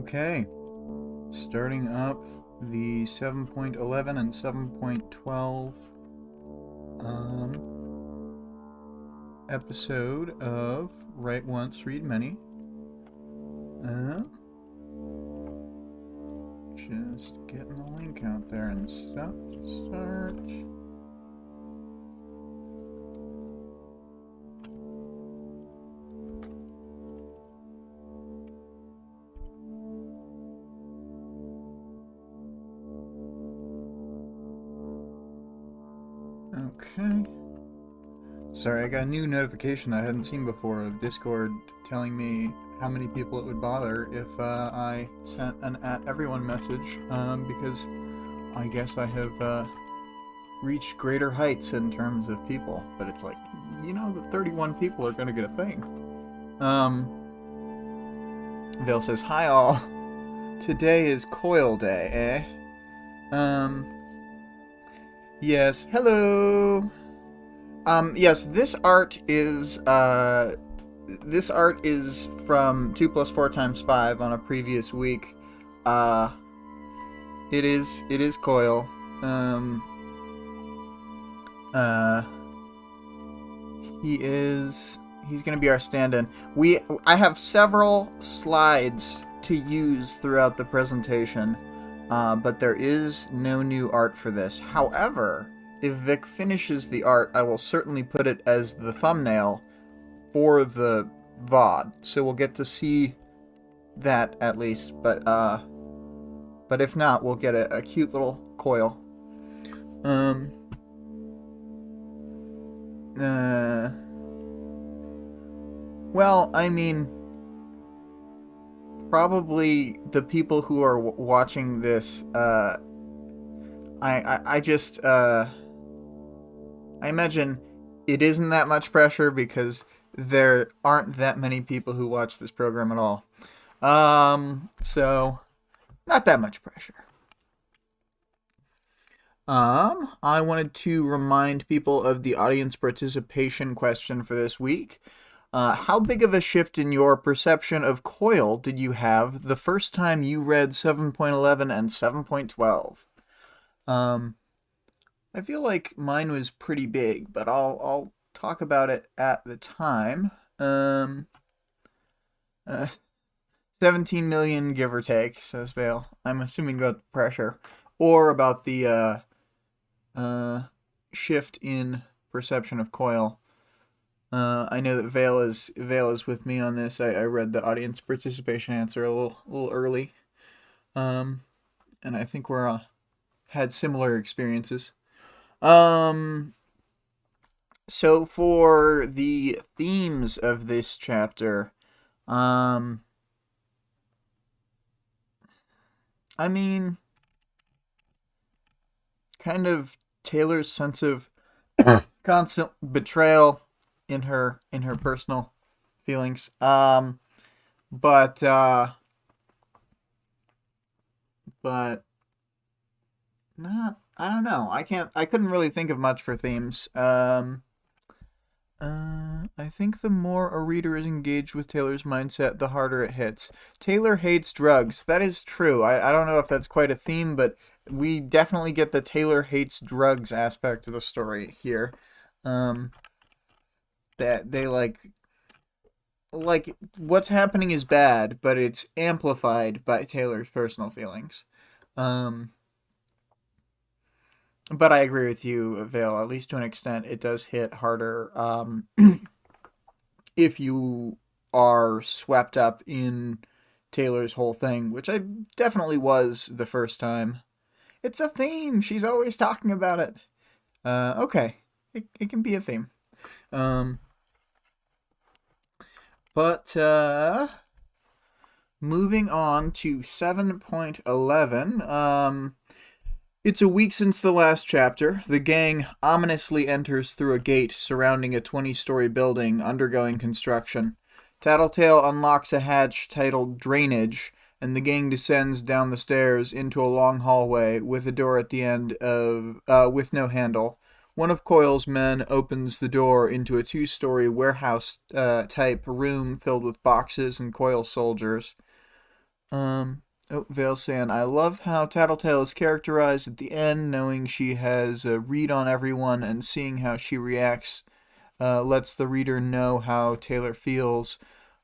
Okay, starting up the 7.11 and 7.12 episode of Write Once, Read Many. Just getting the link out there and stuff to start. Okay. Sorry, I got a new notification I hadn't seen before of Discord telling me how many people it would bother if I sent an @everyone message, because I guess I have reached greater heights in terms of people. But it's like, you know, the 31 people are gonna get a thing. Vale says, "Hi all. Today is Coil Day, eh?" Yes, hello. Yes, this art is from 2 + 4 × 5 on a previous week. It is Coil. He's gonna be our stand-in. I have several slides to use throughout the presentation, but there is no new art for this. However, if Vic finishes the art, I will certainly put it as the thumbnail for the VOD, so we'll get to see that at least. But if not, we'll get a cute little coil. Well, I mean, probably the people who are watching this, I imagine it isn't that much pressure because there aren't that many people who watch this program at all. So not that much pressure. I wanted to remind people of the audience participation question for this week. How big of a shift in your perception of Coil did you have the first time you read 7.11 and 7.12? I feel like mine was pretty big, but I'll talk about it at the time. 17 million, give or take, says Vale. I'm assuming about the pressure, or about the shift in perception of Coil. I know that Vale is with me on this. I read the audience participation answer a little early, and I think we're had similar experiences. So for the themes of this chapter, I mean, kind of Taylor's sense of constant betrayal in her personal feelings. But not, I don't know. I couldn't really think of much for themes. I think the more a reader is engaged with Taylor's mindset, the harder it hits. Taylor hates drugs. That is true. I don't know if that's quite a theme, but we definitely get the Taylor hates drugs aspect of the story here. That they like what's happening is bad, but it's amplified by Taylor's personal feelings. But I agree with you, Vale. At least to an extent, it does hit harder if you are swept up in Taylor's whole thing, which I definitely was the first time. It's a theme. She's always talking about it. Okay. It can be a theme. But moving on to 7.11, it's a week since the last chapter. The gang ominously enters through a gate surrounding a 20-story building undergoing construction. Tattletale unlocks a hatch titled Drainage, and the gang descends down the stairs into a long hallway with a door at the end with no handle. One of Coil's men opens the door into a 2-story warehouse type room filled with boxes and Coil soldiers. Vale saying, I love how Tattletale is characterized at the end, knowing she has a read on everyone and seeing how she reacts lets the reader know how Taylor feels,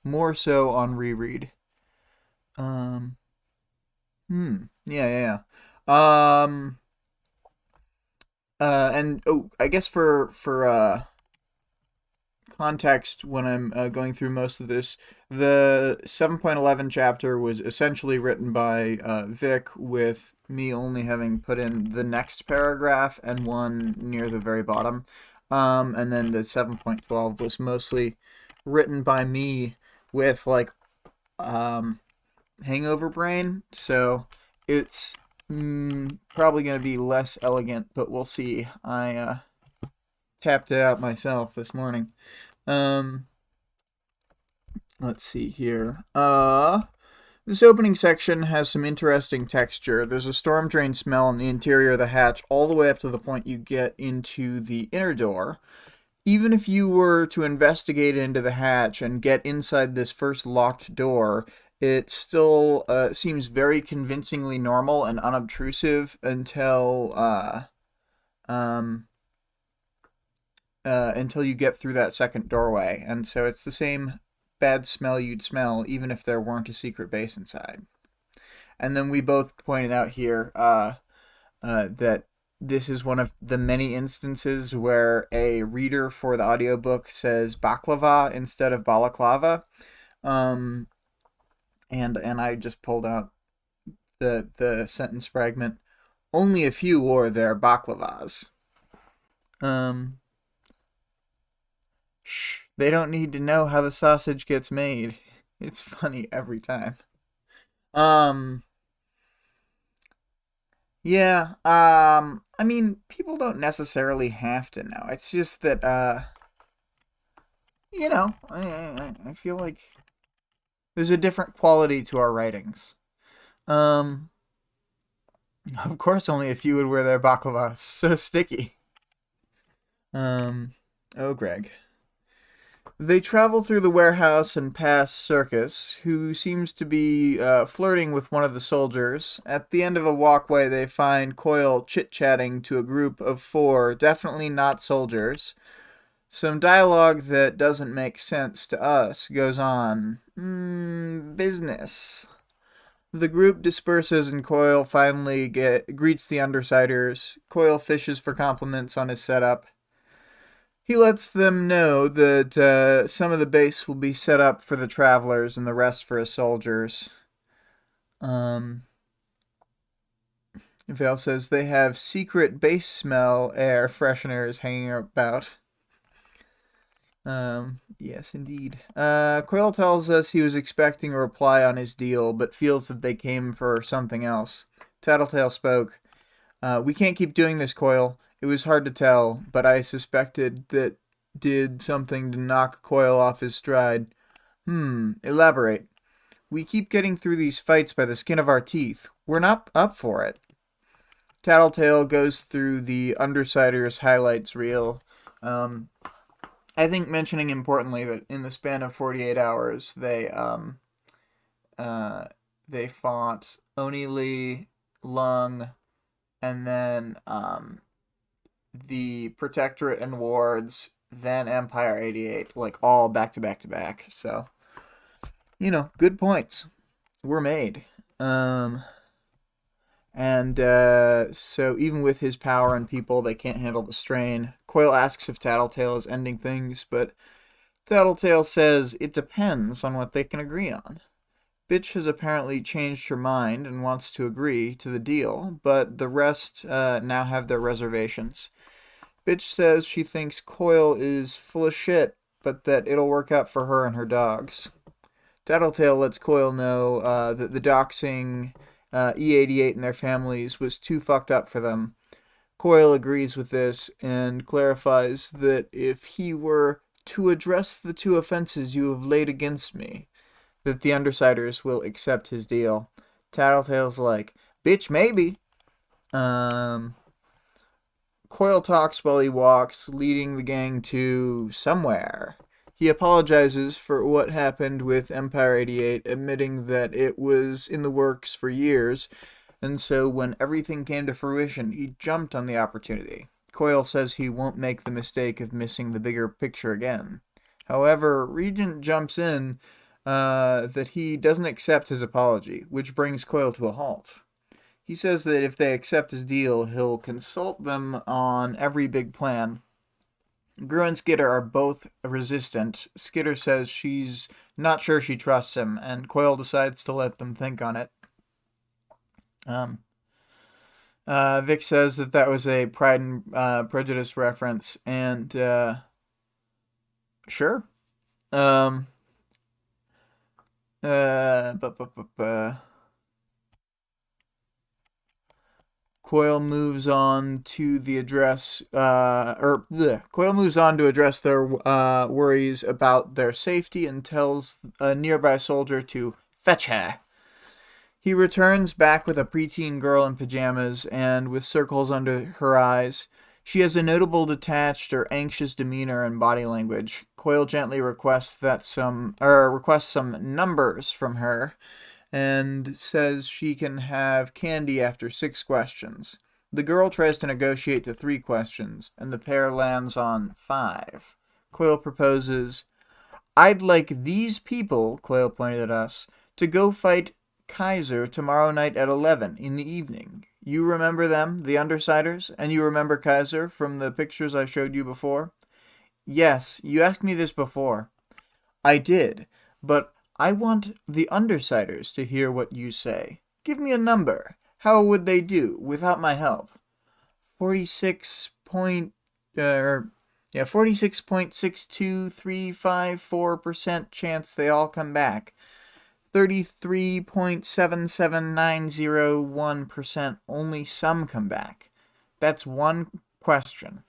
more so on reread. Um, yeah. And I guess for context, when I'm going through most of this, the 7.11 chapter was essentially written by Vic, with me only having put in the next paragraph and one near the very bottom. And then the 7.12 was mostly written by me with like hangover brain, so it's probably going to be less elegant, but we'll see. I tapped it out myself this morning. Let's see here. This opening section has some interesting texture. There's a storm drain smell in the interior of the hatch all the way up to the point you get into the inner door. Even if you were to investigate into the hatch and get inside this first locked door, it still seems very convincingly normal and unobtrusive until you get through that second doorway. And so it's the same bad smell you'd smell even if there weren't a secret base inside. And then we both pointed out here that this is one of the many instances where a reader for the audiobook says baklava instead of balaclava. And I just pulled out the sentence fragment. Only a few wore their baklavas. Shh, they don't need to know how the sausage gets made. It's funny every time. Um, yeah, I mean, people don't necessarily have to know. It's just that, I feel like there's a different quality to our writings. Um, of course, only a few would wear their baklava. It's so sticky. Um, oh, Greg. They travel through the warehouse and pass Circus, who seems to be flirting with one of the soldiers. At the end of a walkway, they find Coyle chit-chatting to a group of 4, definitely not soldiers. Some dialogue that doesn't make sense to us goes on. Business. The group disperses and Coyle finally greets the Undersiders. Coyle fishes for compliments on his setup. He lets them know that some of the base will be set up for the travelers and the rest for his soldiers. Vale says they have secret base smell air fresheners hanging about. Yes, indeed. Coyle tells us he was expecting a reply on his deal, but feels that they came for something else. Tattletale spoke. We can't keep doing this, Coyle. It was hard to tell, but I suspected that did something to knock Coyle off his stride. Elaborate. We keep getting through these fights by the skin of our teeth. We're not up for it. Tattletale goes through the Undersiders highlights reel. I think mentioning importantly that in the span of 48 hours, they fought Oni Lee, Lung, and then the Protectorate and Wards, then Empire 88, like all back to back to back. So, good points were made. So even with his power and people, they can't handle the strain. Coyle asks if Tattletale is ending things, but Tattletale says it depends on what they can agree on. Bitch has apparently changed her mind and wants to agree to the deal, but the rest now have their reservations. Bitch says she thinks Coyle is full of shit, but that it'll work out for her and her dogs. Tattletale lets Coyle know that the doxing E88 and their families was too fucked up for them. Coyle agrees with this and clarifies that if he were to address the 2 offenses you have laid against me, that the Undersiders will accept his deal. Tattletale's like, bitch, maybe. Coyle talks while he walks, leading the gang to somewhere. He apologizes for what happened with Empire 88, admitting that it was in the works for years, and so when everything came to fruition, he jumped on the opportunity. Coyle says he won't make the mistake of missing the bigger picture again. However, Regent jumps in that he doesn't accept his apology, which brings Coyle to a halt. He says that if they accept his deal, he'll consult them on every big plan. Gru and Skitter are both resistant. Skitter says she's not sure she trusts him, and Coyle decides to let them think on it. Vic says that was a Pride and Prejudice reference, and sure. Coyle moves on to the address, Coyle moves on to address their worries about their safety and tells a nearby soldier to fetch her. He returns back with a preteen girl in pajamas and with circles under her eyes. She has a notable detached or anxious demeanor and body language. Coyle gently requests some numbers from her, and says she can have candy after 6 questions. The girl tries to negotiate to 3 questions, and the pair lands on 5. Coyle proposes, "I'd like these people," Coyle pointed at us, "to go fight Kaiser tomorrow night at 11 in the evening. You remember them, the Undersiders, and you remember Kaiser from the pictures I showed you before?" "Yes, you asked me this before." "I did, but I want the Undersiders to hear what you say. Give me a number. How would they do without my help?" 46.62354% chance they all come back. 33.77901% only some come back. That's one question.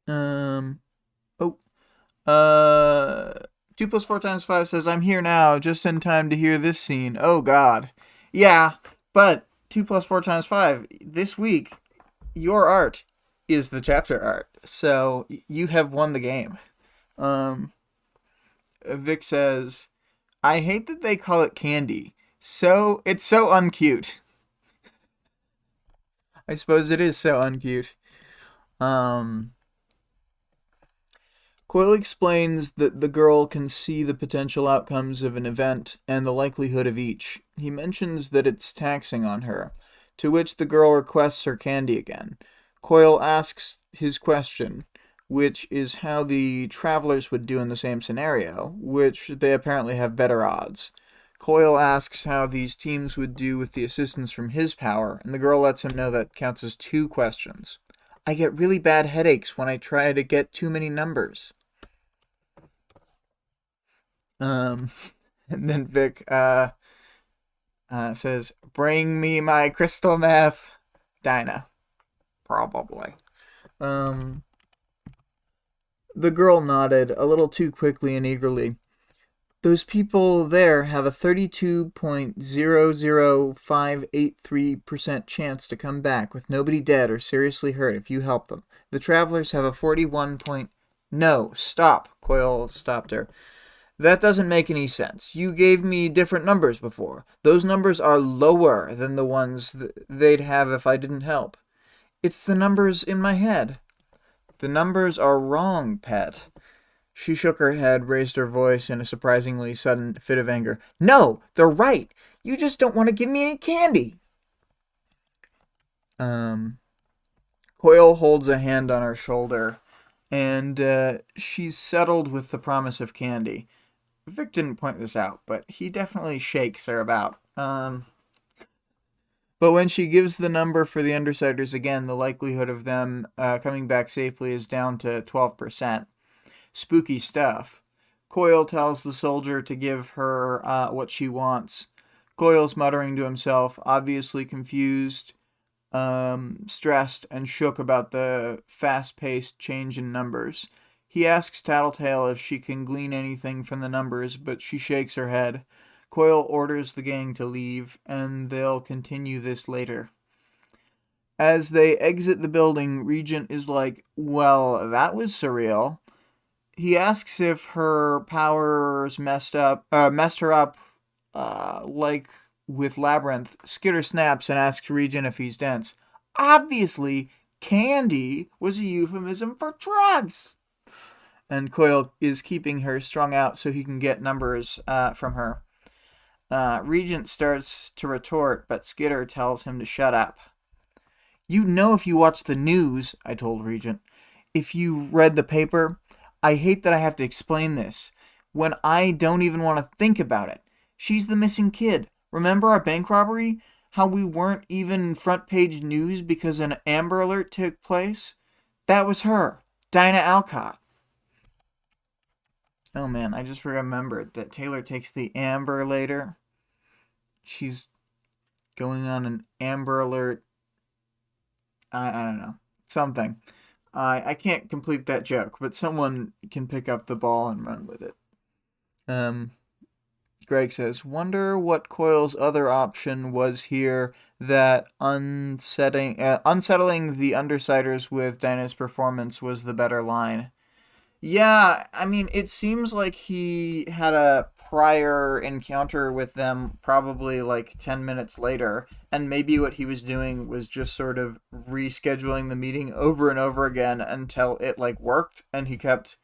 2 plus 4 times 5 says, "I'm here now, just in time to hear this scene. Oh, God." Yeah, but 2 plus 4 times 5, this week, your art is the chapter art. So, you have won the game. Vic says, "I hate that they call it candy. It's so uncute." I suppose it is so uncute. Coyle explains that the girl can see the potential outcomes of an event and the likelihood of each. He mentions that it's taxing on her, to which the girl requests her candy again. Coyle asks his question, which is how the travelers would do in the same scenario, which they apparently have better odds. Coyle asks how these teams would do with the assistance from his power, and the girl lets him know that counts as 2 questions. "I get really bad headaches when I try to get too many numbers." And then Vic says, "Bring me my crystal meth." Dinah. Probably. The girl nodded, a little too quickly and eagerly. "Those people there have a 32.00583% chance to come back with nobody dead or seriously hurt if you help them. The travelers have a 41 point... No, stop," Coyle stopped her. "That doesn't make any sense. You gave me different numbers before. Those numbers are lower than the ones they'd have if I didn't help." "It's the numbers in my head." "The numbers are wrong, pet." She shook her head, raised her voice in a surprisingly sudden fit of anger. "No, they're right. You just don't want to give me any candy." Coyle holds a hand on her shoulder, and she's settled with the promise of candy. Vic didn't point this out, but he definitely shakes her about. But when she gives the number for the Undersiders again, the likelihood of them coming back safely is down to 12%. Spooky stuff. Coyle tells the soldier to give her what she wants. Coyle's muttering to himself, obviously confused, stressed, and shook about the fast-paced change in numbers. He asks Tattletale if she can glean anything from the numbers, but she shakes her head. Coyle orders the gang to leave, and they'll continue this later. As they exit the building, Regent is like, "Well, that was surreal." he asks if her powers messed her up, like with Labyrinth. Skitter snaps and asks Regent if he's dense. Obviously, candy was a euphemism for drugs. And Coil is keeping her strung out so he can get numbers from her. Regent starts to retort, but Skitter tells him to shut up. You know if you watch the news, I told Regent. If you read the paper, I hate that I have to explain this, when I don't even want to think about it. She's the missing kid. Remember our bank robbery? How we weren't even front page news because an Amber Alert took place? That was her, Dinah Alcott. Oh man, I just remembered that Taylor takes the Amber later. She's going on an Amber Alert. I don't know. Something. I can't complete that joke, but someone can pick up the ball and run with it. Um, Greg says, wonder what Coil's other option was here that unsettling the Undersiders with Dinah's performance was the better line. Yeah, I mean, it seems like he had a prior encounter with them probably like 10 minutes later, and maybe what he was doing was just sort of rescheduling the meeting over and over again until it like worked, and he kept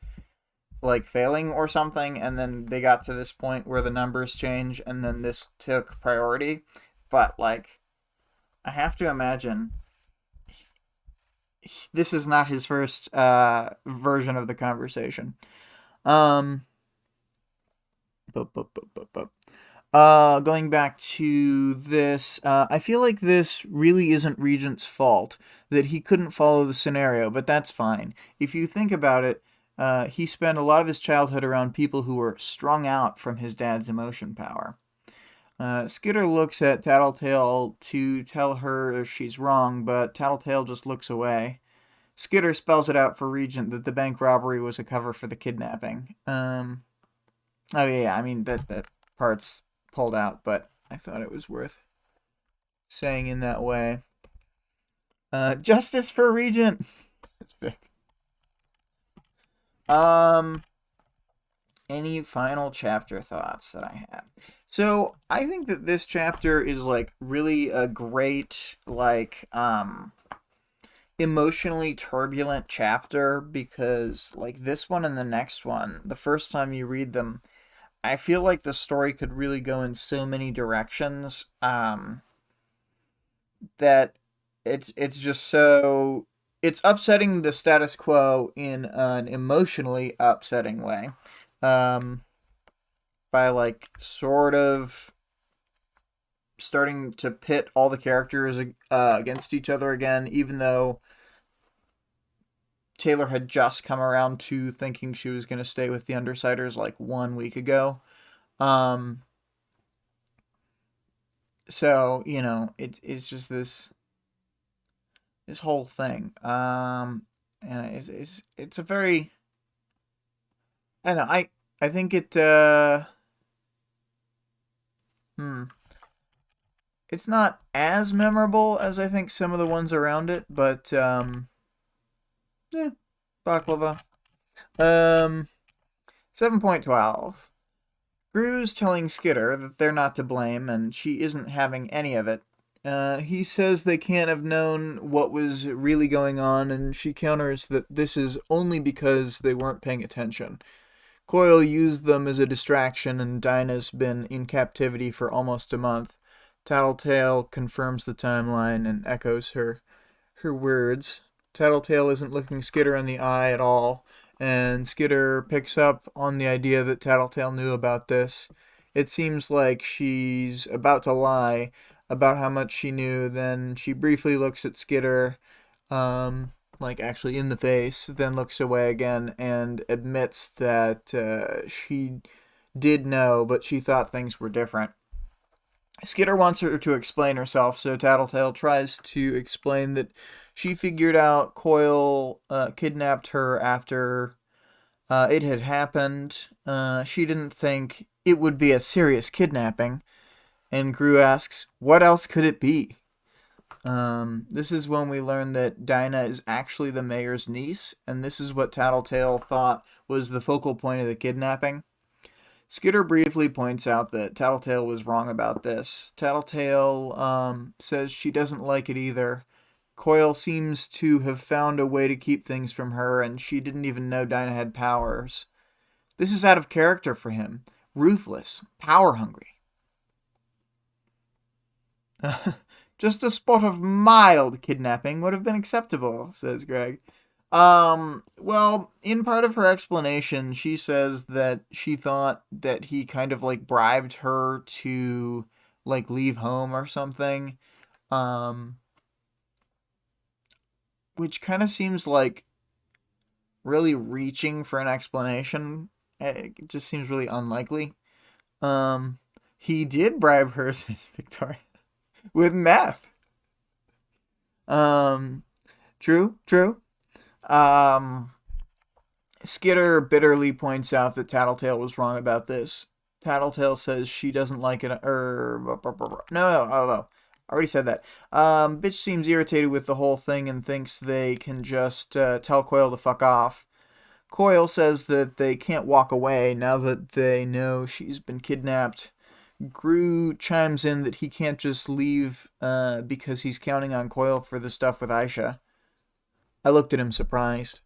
like failing or something, and then they got to this point where the numbers change, and then this took priority. But like, I have to imagine this is not his first version of the conversation. Um, Going back to this, I feel like this really isn't Regent's fault that he couldn't follow the scenario, but that's fine. If you think about it, he spent a lot of his childhood around people who were strung out from his dad's emotion power. Skitter looks at Tattletale to tell her she's wrong, but Tattletale just looks away. Skitter spells it out for Regent that the bank robbery was a cover for the kidnapping. Oh yeah, I mean that part's pulled out, but I thought it was worth saying in that way. Justice for Regent. That's big. Any final chapter thoughts that I have? So I think that this chapter is like really a great like emotionally turbulent chapter, because like this one and the next one, the first time you read them, I feel like the story could really go in so many directions that it's just so it's upsetting the status quo in an emotionally upsetting way, um, by like sort of starting to pit all the characters against each other again, even though Taylor had just come around to thinking she was going to stay with the Undersiders like 1 week ago. Um, so it's just this whole thing. And it's a very, I don't know, I think it hmm it's not as memorable as I think some of the ones around it, but yeah, baklava. Um 7.12. Gru's telling Skitter that they're not to blame and she isn't having any of it. He says they can't have known what was really going on, and she counters that this is only because they weren't paying attention. Coil used them as a distraction, and Dinah's been in captivity for almost a month. Tattletale confirms the timeline and echoes her words. Tattletale isn't looking Skitter in the eye at all, and Skitter picks up on the idea that Tattletale knew about this. It seems like she's about to lie about how much she knew, then she briefly looks at Skitter, like actually in the face, then looks away again and admits that she did know, but she thought things were different. Skitter wants her to explain herself, so Tattletale tries to explain that she figured out Coil kidnapped her after it had happened. She didn't think it would be a serious kidnapping. And Gru asks, what else could it be? This is when we learn that Dinah is actually the mayor's niece, and this is what Tattletale thought was the focal point of the kidnapping. Skitter briefly points out that Tattletale was wrong about this. Tattletale says she doesn't like it either. Coil seems to have found a way to keep things from her, and she didn't even know Dinah had powers. This is out of character for him. Ruthless, power hungry. Just a spot of mild kidnapping would have been acceptable, says Greg. Well, in part of her explanation, she says that she thought that he kind of like bribed her to like leave home or something. Which kind of seems like really reaching for an explanation. It just seems really unlikely. He did bribe her, says Victoria, with meth. True, true. Skitter bitterly points out that Tattletale was wrong about this. Tattletale says she doesn't like it. No. I already said that. Bitch seems irritated with the whole thing and thinks they can just tell Coil to fuck off. Coil says that they can't walk away now that they know she's been kidnapped. Gru chimes in that he can't just leave because he's counting on Coil for the stuff with Aisha. I looked at him surprised.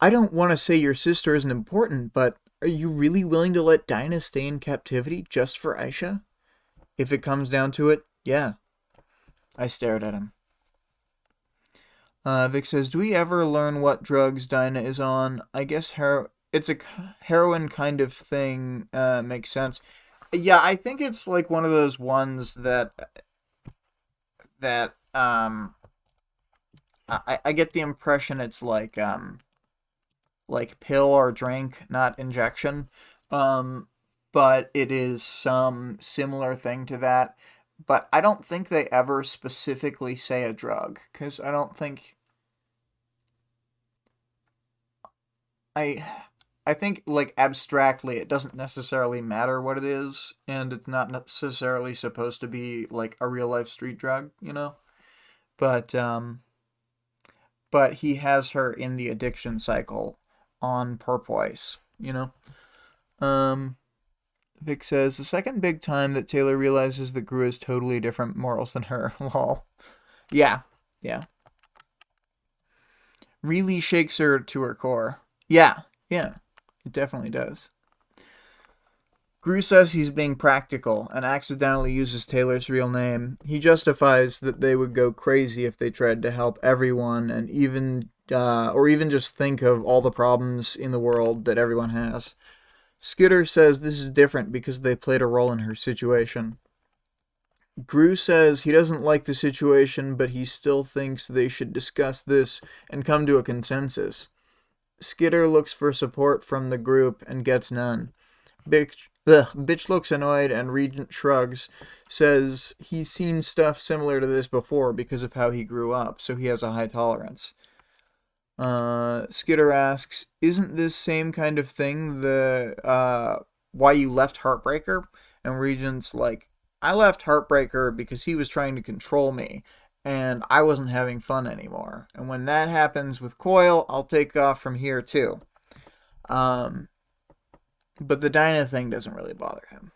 I don't want to say your sister isn't important, but are you really willing to let Dinah stay in captivity just for Aisha? If it comes down to it, yeah. I stared at him. Vic says, do we ever learn what drugs Dinah is on? I guess it's a heroin kind of thing. Makes sense. Yeah, I think it's like one of those ones that I get the impression it's like pill or drink, not injection. But it is some similar thing to that. But I don't think they ever specifically say a drug, because I don't think I think like abstractly it doesn't necessarily matter what it is, and it's not necessarily supposed to be like a real life street drug, you know. But he has her in the addiction cycle on porpoise, you know. Vic says the second big time that Taylor realizes that Gru has totally different morals than her. Lol. Yeah, yeah. Really shakes her to her core. Yeah, yeah. It definitely does. Gru says he's being practical and accidentally uses Taylor's real name. He justifies that they would go crazy if they tried to help everyone and even just think of all the problems in the world that everyone has. Skitter says this is different because they played a role in her situation. Gru says he doesn't like the situation, but he still thinks they should discuss this and come to a consensus. Skitter looks for support from the group and gets none. Bitch looks annoyed and Regent shrugs, says he's seen stuff similar to this before because of how he grew up, so he has a high tolerance. Skitter asks, isn't this same kind of thing the why you left Heartbreaker? And Regent's like, I left Heartbreaker because he was trying to control me, and I wasn't having fun anymore. And when that happens with Coil, I'll take off from here too. But the Dinah thing doesn't really bother him.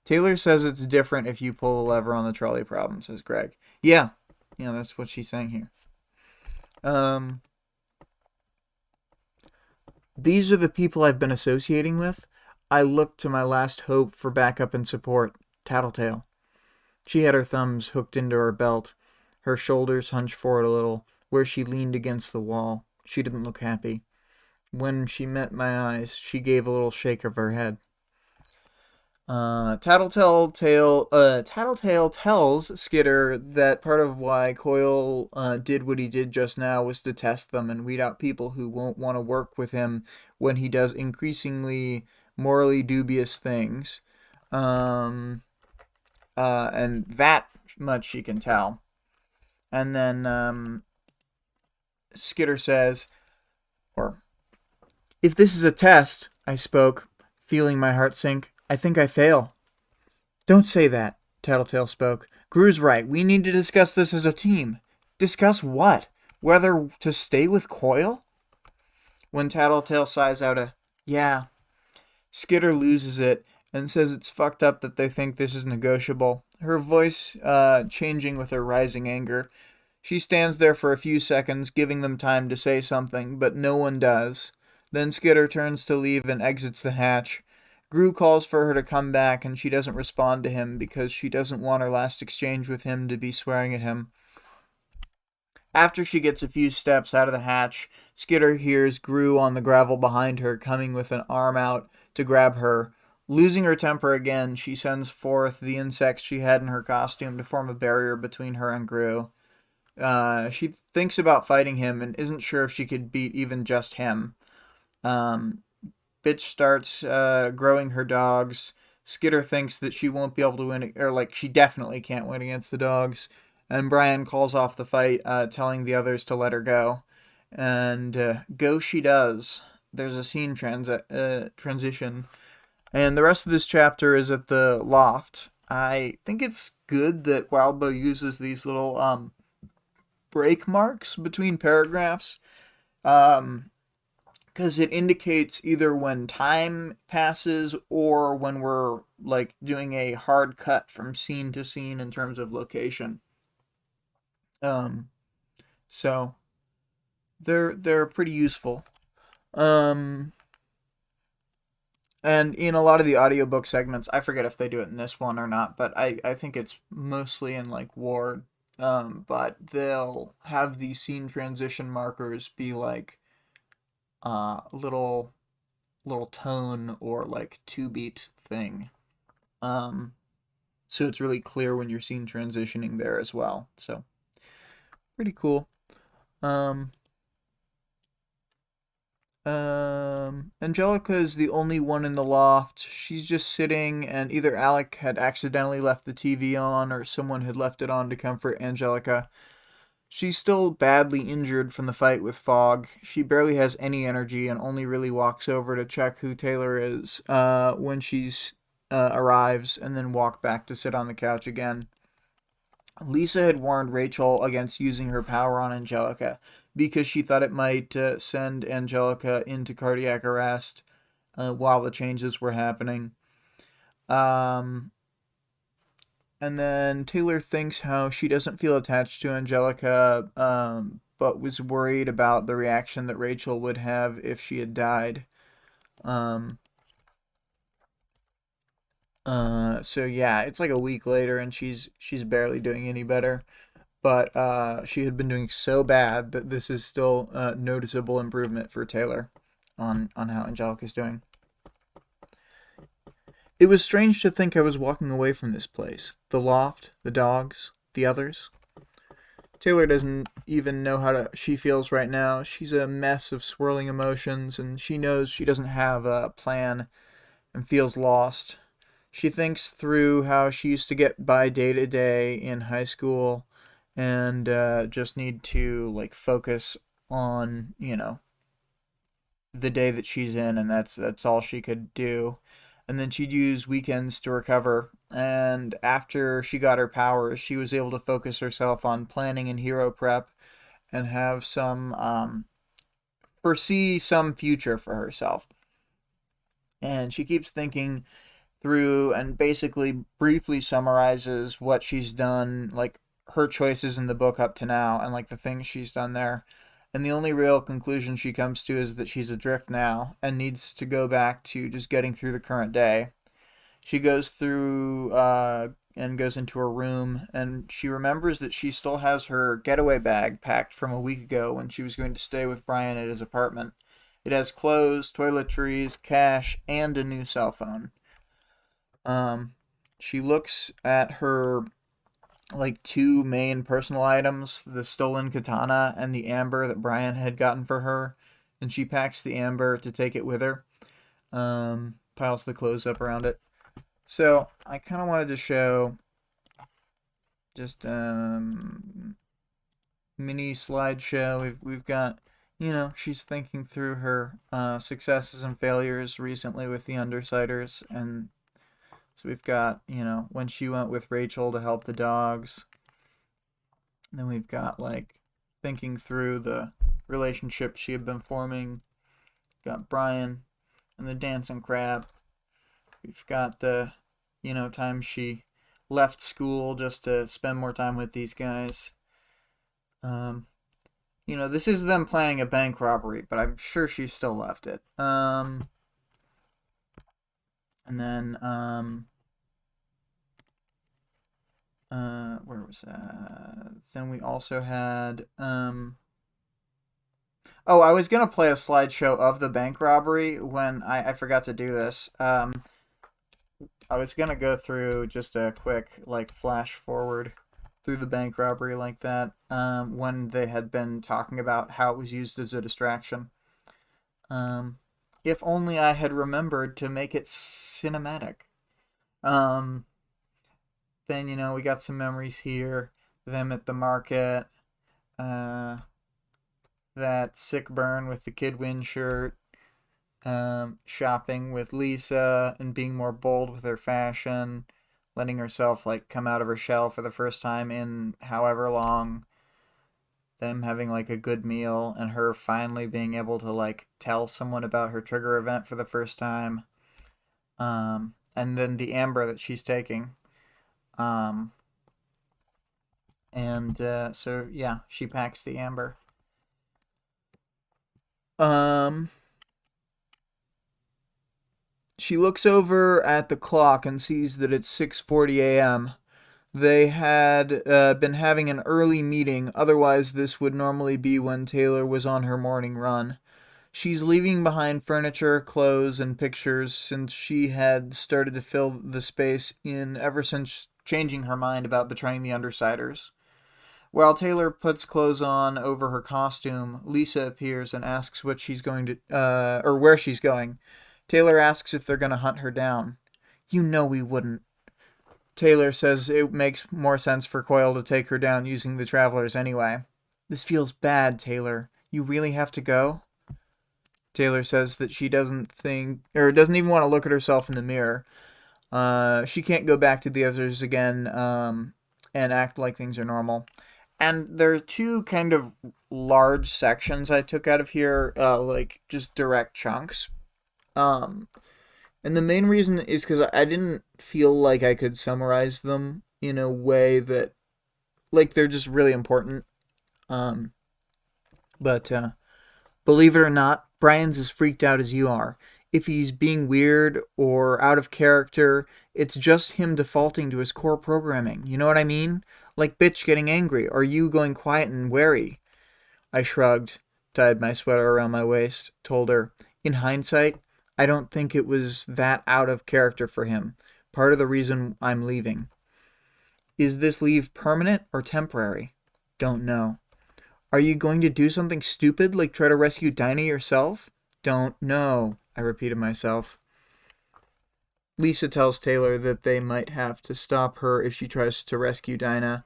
Taylor says it's different if you pull the lever on the trolley problem, says Greg. Yeah, that's what she's saying here. These are the people I've been associating with. I look to my last hope for backup and support, Tattletale. She had her thumbs hooked into her belt, her shoulders hunched forward a little, where she leaned against the wall. She didn't look happy. When she met my eyes, she gave a little shake of her head. Tattletale tells Skitter that part of why Coil did what he did just now was to test them and weed out people who won't want to work with him when he does increasingly morally dubious things. And that much she can tell. And then Skitter says, if this is a test, I spoke, feeling my heart sink, I think I fail. Don't say that. Tattletale spoke. Gru's right. We need to discuss this as a team. Discuss what? Whether to stay with Coil? When Tattletale sighs out a, yeah, Skitter loses it and says it's fucked up that they think this is negotiable, her voice changing with her rising anger. She stands there for a few seconds, giving them time to say something, but no one does. Then Skitter turns to leave and exits the hatch. Gru calls for her to come back, and she doesn't respond to him because she doesn't want her last exchange with him to be swearing at him. After she gets a few steps out of the hatch, Skitter hears Gru on the gravel behind her, coming with an arm out to grab her. Losing her temper again, she sends forth the insects she had in her costume to form a barrier between her and Gru. She thinks about fighting him and isn't sure if she could beat even just him. Bitch starts growing her dogs. Skitter thinks that she won't be able to win, or like she definitely can't win against the dogs. And Brian calls off the fight, telling the others to let her go. And go she does. There's a scene transition. And the rest of this chapter is at the loft. I think it's good that Wildbow uses these little break marks between paragraphs. Because it indicates either when time passes or when we're like doing a hard cut from scene to scene in terms of location. So they're pretty useful. And in a lot of the audiobook segments, I forget if they do it in this one or not, but I think it's mostly in like Ward. But they'll have the scene transition markers be like little tone or like 2-beat thing. So it's really clear when you're scene transitioning there as well. So pretty cool. Angelica is the only one in the loft. She's just sitting, and either Alec had accidentally left the TV on or someone had left it on to comfort Angelica. She's still badly injured from the fight with Fogg. She barely has any energy and only really walks over to check who Taylor is when she's arrives and then walk back to sit on the couch again. Lisa had warned Rachel against using her power on Angelica because she thought it might send Angelica into cardiac arrest while the changes were happening. And then Taylor thinks how she doesn't feel attached to Angelica, but was worried about the reaction that Rachel would have if she had died. So yeah, it's like a week later, and she's barely doing any better. But she had been doing so bad that this is still a noticeable improvement for Taylor on how Angelica's doing. It was strange to think I was walking away from this place. The loft, the dogs, the others. Taylor doesn't even know how she feels right now. She's a mess of swirling emotions, and she knows she doesn't have a plan and feels lost. She thinks through how she used to get by day to day in high school and just need to like focus on, the day that she's in, and that's all she could do. And then she'd use weekends to recover. And after she got her powers, she was able to focus herself on planning and hero prep and have some foresee some future for herself. And she keeps thinking through and basically briefly summarizes what she's done, like her choices in the book up to now and like the things she's done there. And the only real conclusion she comes to is that she's adrift now and needs to go back to just getting through the current day. She goes through and goes into her room, and she remembers that she still has her getaway bag packed from a week ago when she was going to stay with Brian at his apartment. It has clothes, toiletries, cash, and a new cell phone. She looks at her like two main personal items, the stolen katana and the amber that Brian had gotten for her, and she packs the amber to take it with her. Piles the clothes up around it. So I kind of wanted to show just mini slideshow. We've got, she's thinking through her successes and failures recently with the Undersiders and So we've got, when she went with Rachel to help the dogs. And then we've got, like, thinking through the relationship she had been forming. Got Brian and the dancing crab. We've got the, time she left school just to spend more time with these guys. This is them planning a bank robbery, but I'm sure she still left it. And then, where was that? Then we also had, oh, I was gonna play a slideshow of the bank robbery when I forgot to do this. I was gonna go through just a quick, like, flash forward through the bank robbery like that, when they had been talking about how it was used as a distraction. If only I had remembered to make it cinematic. Then, we got some memories here. Them at the market. That sick burn with the Kid Win shirt. Shopping with Lisa and being more bold with her fashion. Letting herself, like, come out of her shell for the first time in however long. Them having, like, a good meal and her finally being able to, like, tell someone about her trigger event for the first time. And then the amber that she's taking. So yeah, she packs the amber. She looks over at the clock and sees that it's 6:40 a.m. They had been having an early meeting, otherwise this would normally be when Taylor was on her morning run. She's leaving behind furniture, clothes, and pictures since she had started to fill the space in ever since changing her mind about betraying the Undersiders. While Taylor puts clothes on over her costume, Lisa appears and asks what she's going to, or where she's going. Taylor asks if they're going to hunt her down. You know we wouldn't. Taylor says it makes more sense for Coyle to take her down using the Travelers anyway. This feels bad, Taylor. You really have to go? Taylor says that she doesn't even want to look at herself in the mirror. She can't go back to the others again, and act like things are normal. And there are two kind of large sections I took out of here, like just direct chunks. And the main reason is because I didn't feel like I could summarize them in a way that, like, they're just really important. But believe it or not, Brian's as freaked out as you are. If he's being weird or out of character, it's just him defaulting to his core programming. You know what I mean? Like bitch getting angry, or you going quiet and wary. I shrugged, tied my sweater around my waist, told her, in hindsight, I don't think it was that out of character for him. Part of the reason I'm leaving. Is this leave permanent or temporary? Don't know. Are you going to do something stupid like try to rescue Dinah yourself? Don't know, I repeated myself. Lisa tells Taylor that they might have to stop her if she tries to rescue Dinah.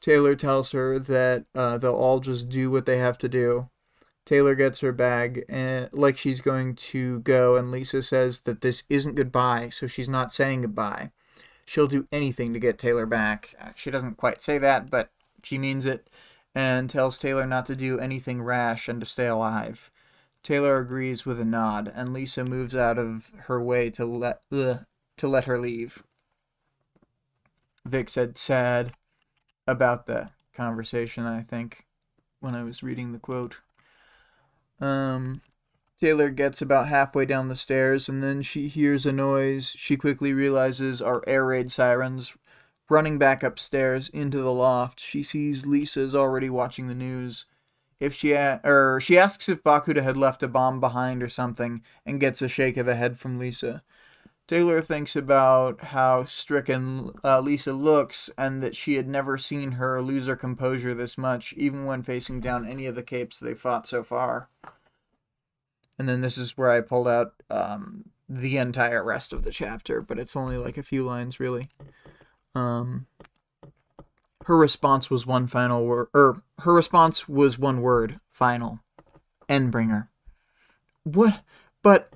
Taylor tells her that they'll all just do what they have to do. Taylor gets her bag, like she's going to go, and Lisa says that this isn't goodbye, so she's not saying goodbye. She'll do anything to get Taylor back. She doesn't quite say that, but she means it, and tells Taylor not to do anything rash and to stay alive. Taylor agrees with a nod, and Lisa moves out of her way to let her leave. Vic said sad about the conversation, I think, when I was reading the quote. Taylor gets about halfway down the stairs, and then she hears a noise she quickly realizes are air raid sirens. Running back upstairs into the loft, she sees Lisa's already watching the news. She asks if Bakuda had left a bomb behind or something, and gets a shake of the head from Lisa. Taylor thinks about how stricken Lisa looks, and that she had never seen her lose her composure this much, even when facing down any of the capes they fought so far. And then this is where I pulled out the entire rest of the chapter, but it's only like a few lines, really. Her response was one word, final. Endbringer. What? But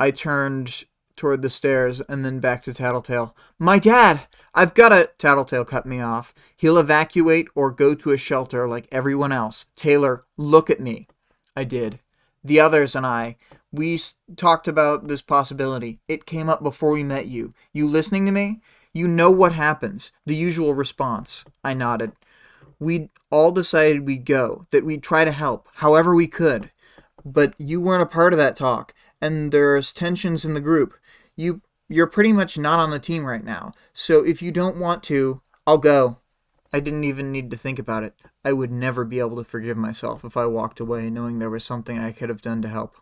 I turned toward the stairs and then back to Tattletale. My dad! I've gotta... Tattletale cut me off. He'll evacuate or go to a shelter like everyone else. Taylor, look at me. I did. The others and I, we talked about this possibility. It came up before we met you. You listening to me? You know what happens. The usual response. I nodded. We'd all decided we'd go, that we'd try to help, however we could. But you weren't a part of that talk, and there's tensions in the group. You're pretty much not on the team right now, so if you don't want to, I'll go. I didn't even need to think about it. I would never be able to forgive myself if I walked away knowing there was something I could have done to help.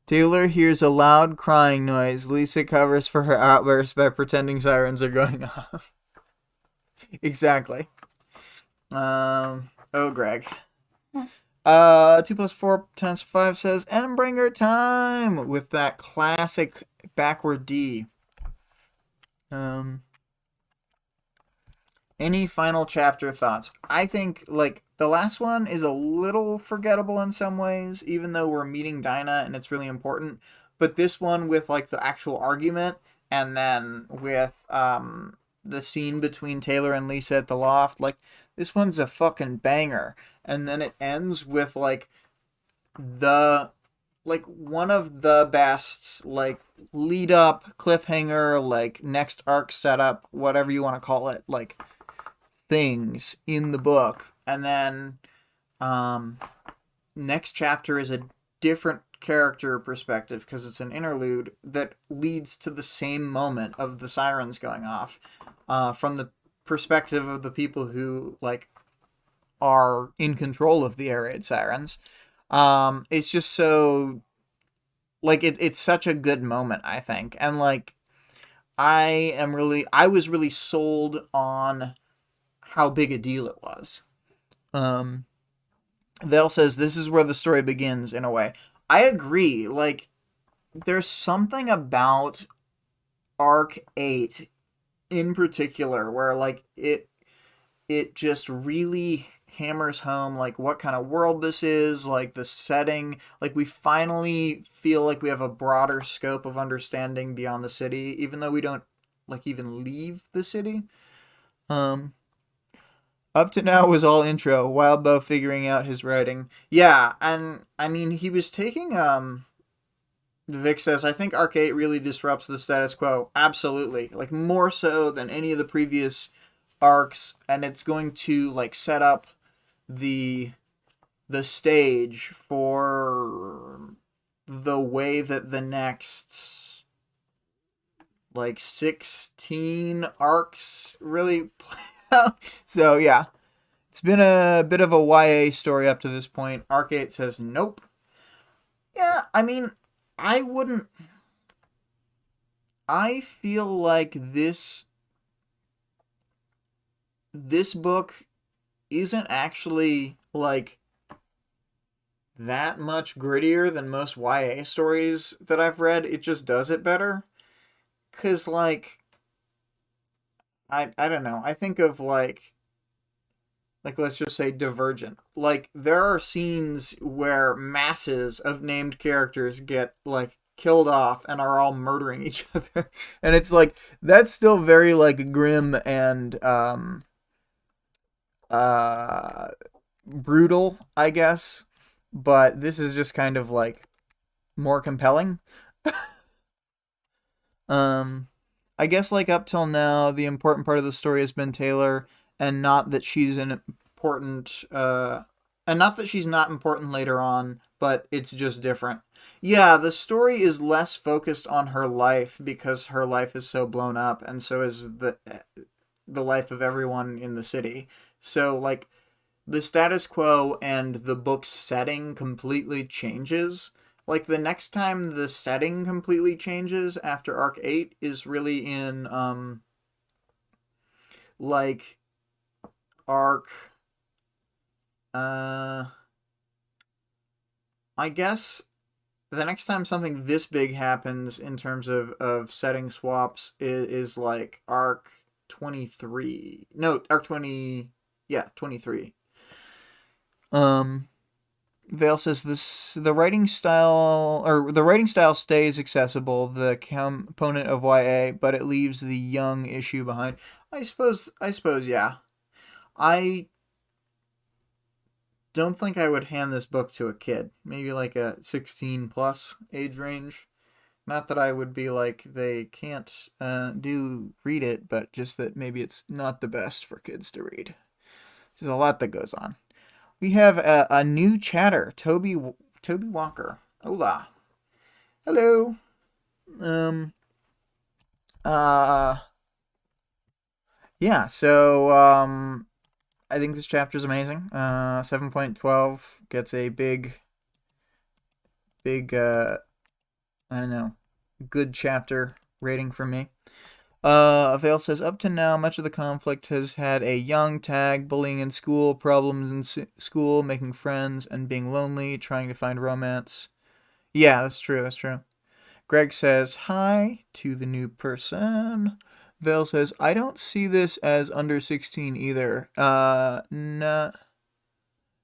Taylor hears a loud crying noise. Lisa covers for her outburst by pretending sirens are going off. Exactly. Greg. 2 plus 4 times 5 says Endbringer time with that classic backward D. Any final chapter thoughts? I think, like, the last one is a little forgettable in some ways, even though we're meeting Dinah and it's really important. But this one with, like, the actual argument, and then with the scene between Taylor and Lisa at the loft, like, this one's a fucking banger. And then it ends with, like, one of the best, like, lead up, cliffhanger, like, next arc setup, whatever you want to call it, like, things in the book. And then next chapter is a different character perspective because it's an interlude that leads to the same moment of the sirens going off from the perspective of the people who, like, are in control of the air raid sirens. It's just so, like, it's such a good moment, I think. And, like, I was really sold on how big a deal it was. Vale says this is where the story begins, in a way. I agree. Like, there's something about Arc 8 in particular where, like, it just really hammers home, like, what kind of world this is, like, the setting. Like, we finally feel like we have a broader scope of understanding beyond the city, even though we don't, like, even leave the city. Up to now was all intro, Wildbow figuring out his writing. Yeah, and, I mean, he was taking, Vic says, I think Arc 8 really disrupts the status quo. Absolutely. Like, more so than any of the previous arcs, and it's going to, like, set up the stage for the way that the next, like, 16 arcs really play out. So, yeah. It's been a bit of a YA story up to this point. Arc 8 says nope. Yeah, I mean, I feel like this book isn't actually, like, that much grittier than most YA stories that I've read. It just does it better. 'Cause, like, I don't know. I think of, like, let's just say Divergent. Like, there are scenes where masses of named characters get, like, killed off and are all murdering each other. And it's like, that's still very, like, grim and brutal, I guess. But this is just kind of, like, more compelling. I guess, like, up till now, the important part of the story has been Taylor, and not that she's an important, and not that she's not important later on, but it's just different. Yeah, the story is less focused on her life because her life is so blown up, and so is the life of everyone in the city. So, like, the status quo and the book's setting completely changes. Like, the next time the setting completely changes after Arc 8 is really in, like, Arc, I guess the next time something this big happens in terms of setting swaps is like Arc 23. No, Arc 20, yeah, 23. Vale says the writing style stays accessible, the component of YA, but it leaves the young issue behind. I suppose, yeah. I don't think I would hand this book to a kid. Maybe like a 16 plus age range. Not that I would be like they can't read it, but just that maybe it's not the best for kids to read. There's a lot that goes on. We have a new chatter, Toby Walker. Hola, hello. Um, uh, yeah. So I think this chapter is amazing. 7.12 gets a big. I don't know, good chapter rating from me. Vale says, up to now, much of the conflict has had a young tag, bullying in school, problems in school, making friends, and being lonely, trying to find romance. Yeah, that's true, that's true. Greg says, hi to the new person. Vale says, I don't see this as under 16 either. Not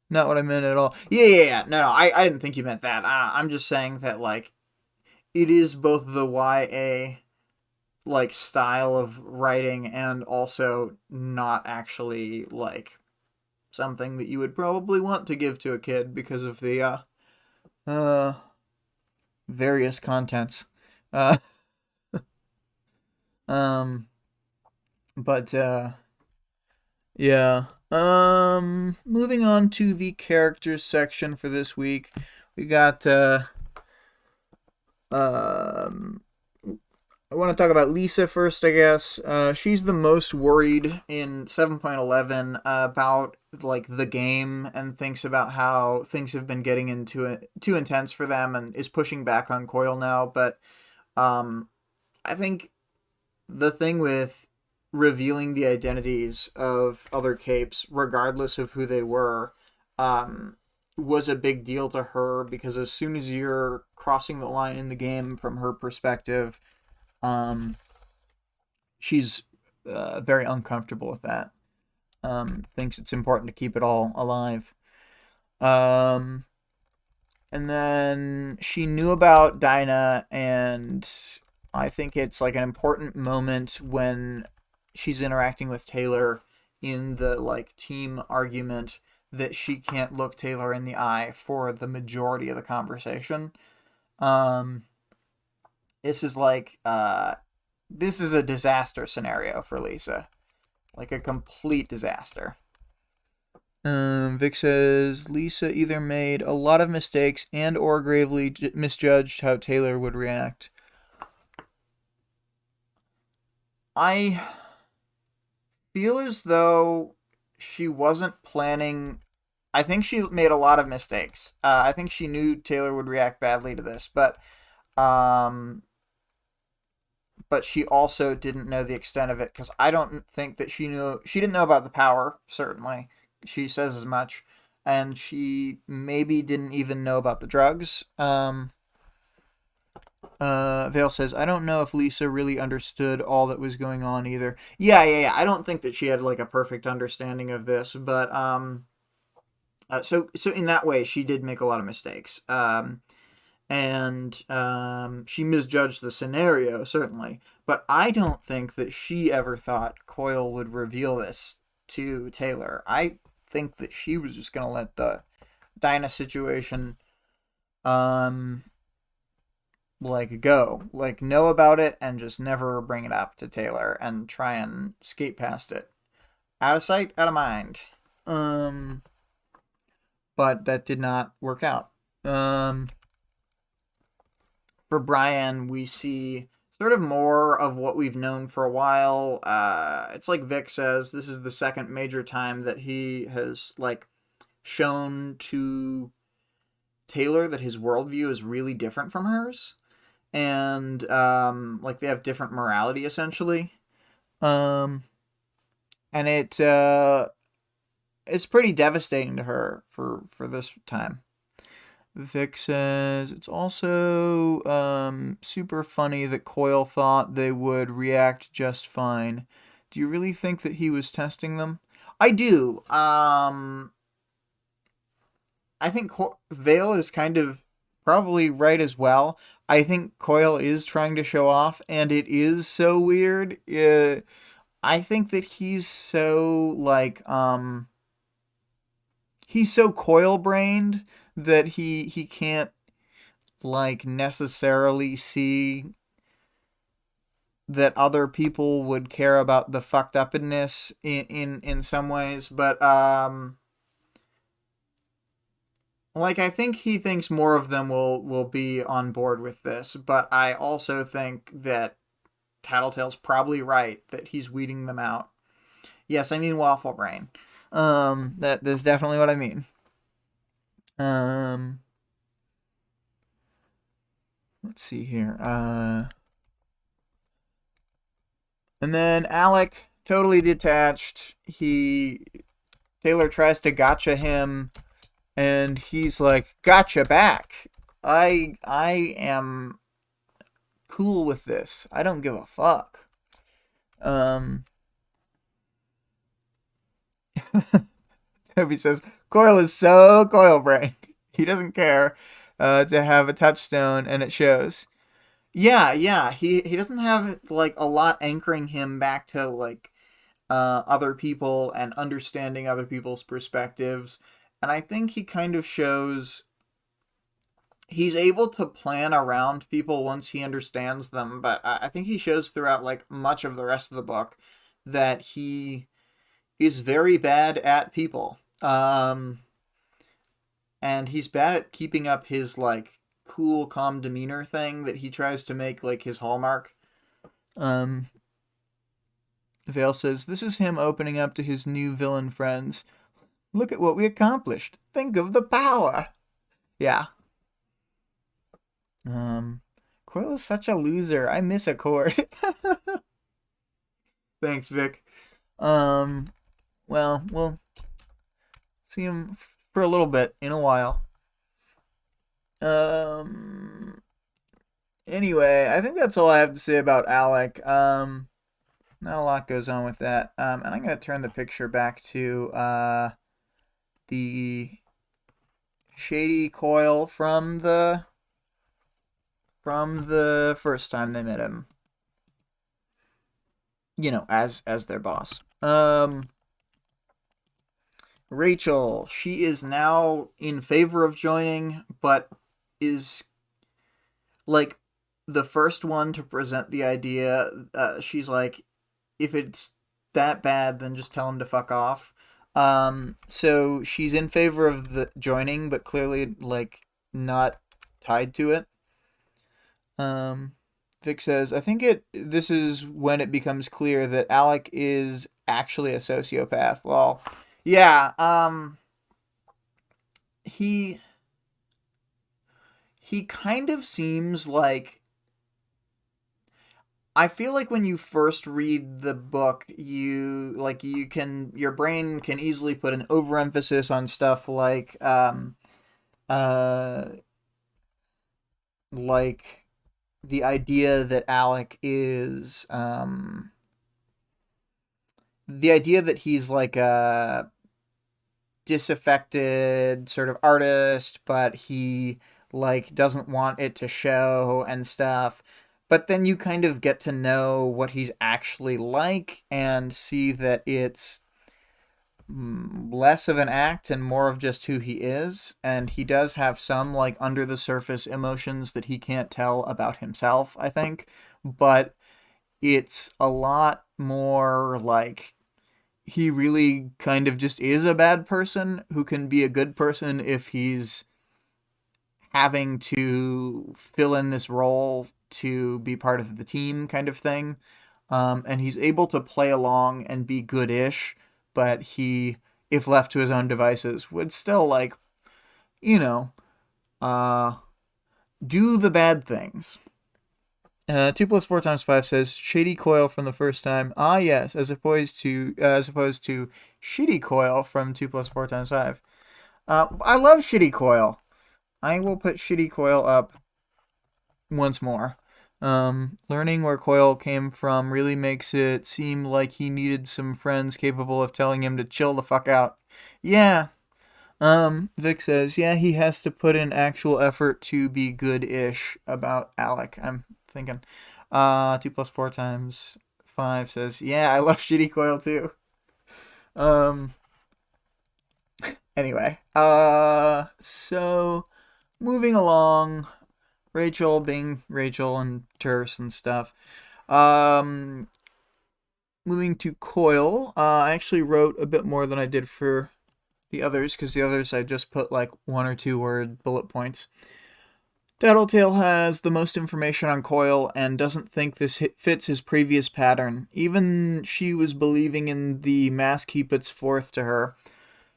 what I meant at all. Yeah. No, I didn't think you meant that. I'm just saying that, like, it is both the YA like style of writing and also not actually like something that you would probably want to give to a kid because of the uh various contents. Uh um but yeah. Moving on to the characters section for this week. We got um I want to talk about Lisa first, I guess. She's the most worried in 7.11 about like the game and thinks about how things have been getting into it too intense for them and is pushing back on Coil now. But um, I think the thing with revealing the identities of other capes, regardless of who they were, um, was a big deal to her because as soon as you're crossing the line in the game from her perspective, um, she's very uncomfortable with that. Thinks it's important to keep it all alive. Um, and then she knew about Dinah, and I think it's like an important moment when she's interacting with Taylor in the like team argument that she can't look Taylor in the eye for the majority of the conversation. Um, this is like this is a disaster scenario for Lisa. Like a complete disaster. Vic says Lisa either made a lot of mistakes and or gravely misjudged how Taylor would react. I feel as though she wasn't planning. I think she made a lot of mistakes. I think she knew Taylor would react badly to this, um, but she also didn't know the extent of it because I don't think that she didn't know about the power. Certainly, she says as much, and she maybe didn't even know about the drugs. Vale says, I don't know if Lisa really understood all that was going on either. Yeah. I don't think that she had like a perfect understanding of this, but so in that way, she did make a lot of mistakes. And she misjudged the scenario, certainly. But I don't think that she ever thought Coil would reveal this to Taylor. I think that she was just going to let the Dinah situation, um, like, go. Like, know about it and just never bring it up to Taylor and try and skate past it. Out of sight, out of mind. Um, but that did not work out. For Brian, we see sort of more of what we've known for a while. It's like Vic says, this is the second major time that he has like shown to Taylor that his worldview is really different from hers, and like they have different morality essentially. Um, and it's pretty devastating to her for this time. Vic says it's also super funny that Coil thought they would react just fine. Do you really think that he was testing them? I do. I think Vale is kind of probably right as well. I think Coil is trying to show off, and it is so weird. I think that he's so coil brained that he can't like necessarily see that other people would care about the fucked upness in some ways, but like I think he thinks more of them will be on board with this, but I also think that Tattletale's probably right that he's weeding them out. Yes, I mean waffle brain. That's definitely what I mean. Um, let's see here. And then Alec, totally detached. Taylor tries to gotcha him, and he's like, "Gotcha back. I am cool with this. I don't give a fuck." Um, Toby says, "Coil is so coil brained. He doesn't care to have a touchstone, and it shows." Yeah, yeah. He doesn't have like a lot anchoring him back to like other people and understanding other people's perspectives. And I think he kind of shows he's able to plan around people once he understands them. But I think he shows throughout like much of the rest of the book that he is very bad at people. And he's bad at keeping up his like cool, calm demeanor thing that he tries to make like his hallmark. Um, Vale says, "This is him opening up to his new villain friends. Look at what we accomplished. Think of the power." Yeah. Um, Quill is such a loser. I miss Accord. Thanks, Vic. Um, well, we'll see him for a little bit in a while. Anyway, I think that's all I have to say about Alec. Not a lot goes on with that. And I'm gonna turn the picture back to the shady Coil from the first time they met him. You know, as their boss. Rachel, she is now in favor of joining, but is like the first one to present the idea. She's like, if it's that bad, then just tell him to fuck off. So she's in favor of the joining, but clearly like not tied to it. Vic says, "I think this is when it becomes clear that Alec is actually a sociopath." Well, yeah, he kind of seems like, I feel like when you first read the book, your brain can easily put an overemphasis on stuff uh like the idea that Alec is the idea that he's like a disaffected sort of artist, but he like doesn't want it to show and stuff. But then you kind of get to know what he's actually like and see that it's less of an act and more of just who he is. And he does have some like under the surface emotions that he can't tell about himself, I think. But it's a lot more like he really kind of just is a bad person who can be a good person if he's having to fill in this role to be part of the team kind of thing. And he's able to play along and be good-ish, but he, if left to his own devices, would still like, you know, uh, do the bad things. 2 plus 4 times 5 says shady coil from the first time. Ah, yes, as opposed to shitty coil from 2 plus 4 times 5. I love shitty coil. I will put shitty coil up once more. Learning where Coil came from really makes it seem like he needed some friends capable of telling him to chill the fuck out. Yeah. Vic says, yeah, he has to put in actual effort to be good-ish about Alec. I'm thinking, 2 plus 4 times 5 says, yeah, I love shitty Coil too. Um, anyway, so moving along, Rachel being Rachel and Terse and stuff. Um, moving to Coil, I actually wrote a bit more than I did for the others, because the others I just put like 1 or 2 word bullet points. Tattletale has the most information on Coil and doesn't think this fits his previous pattern. Even she was believing in the mask he puts forth to her.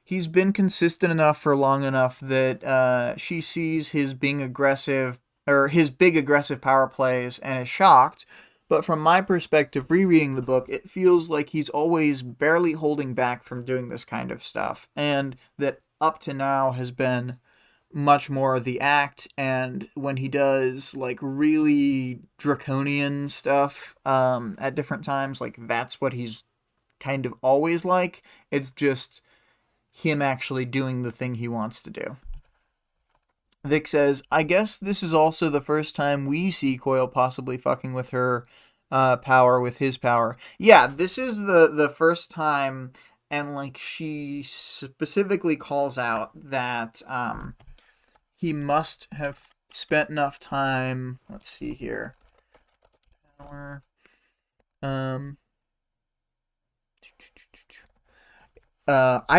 He's been consistent enough for long enough that she sees his being aggressive, or his big aggressive power plays, and is shocked. But from my perspective, rereading the book, it feels like he's always barely holding back from doing this kind of stuff, and that up to now has been much more the act, and when he does like really draconian stuff at different times, like that's what he's kind of always like. It's just him actually doing the thing he wants to do. Vic says, I guess this is also the first time we see Coil possibly fucking with her power with his power. Yeah, this is the first time, and like she specifically calls out that he must have spent enough time. Let's see here. Power. I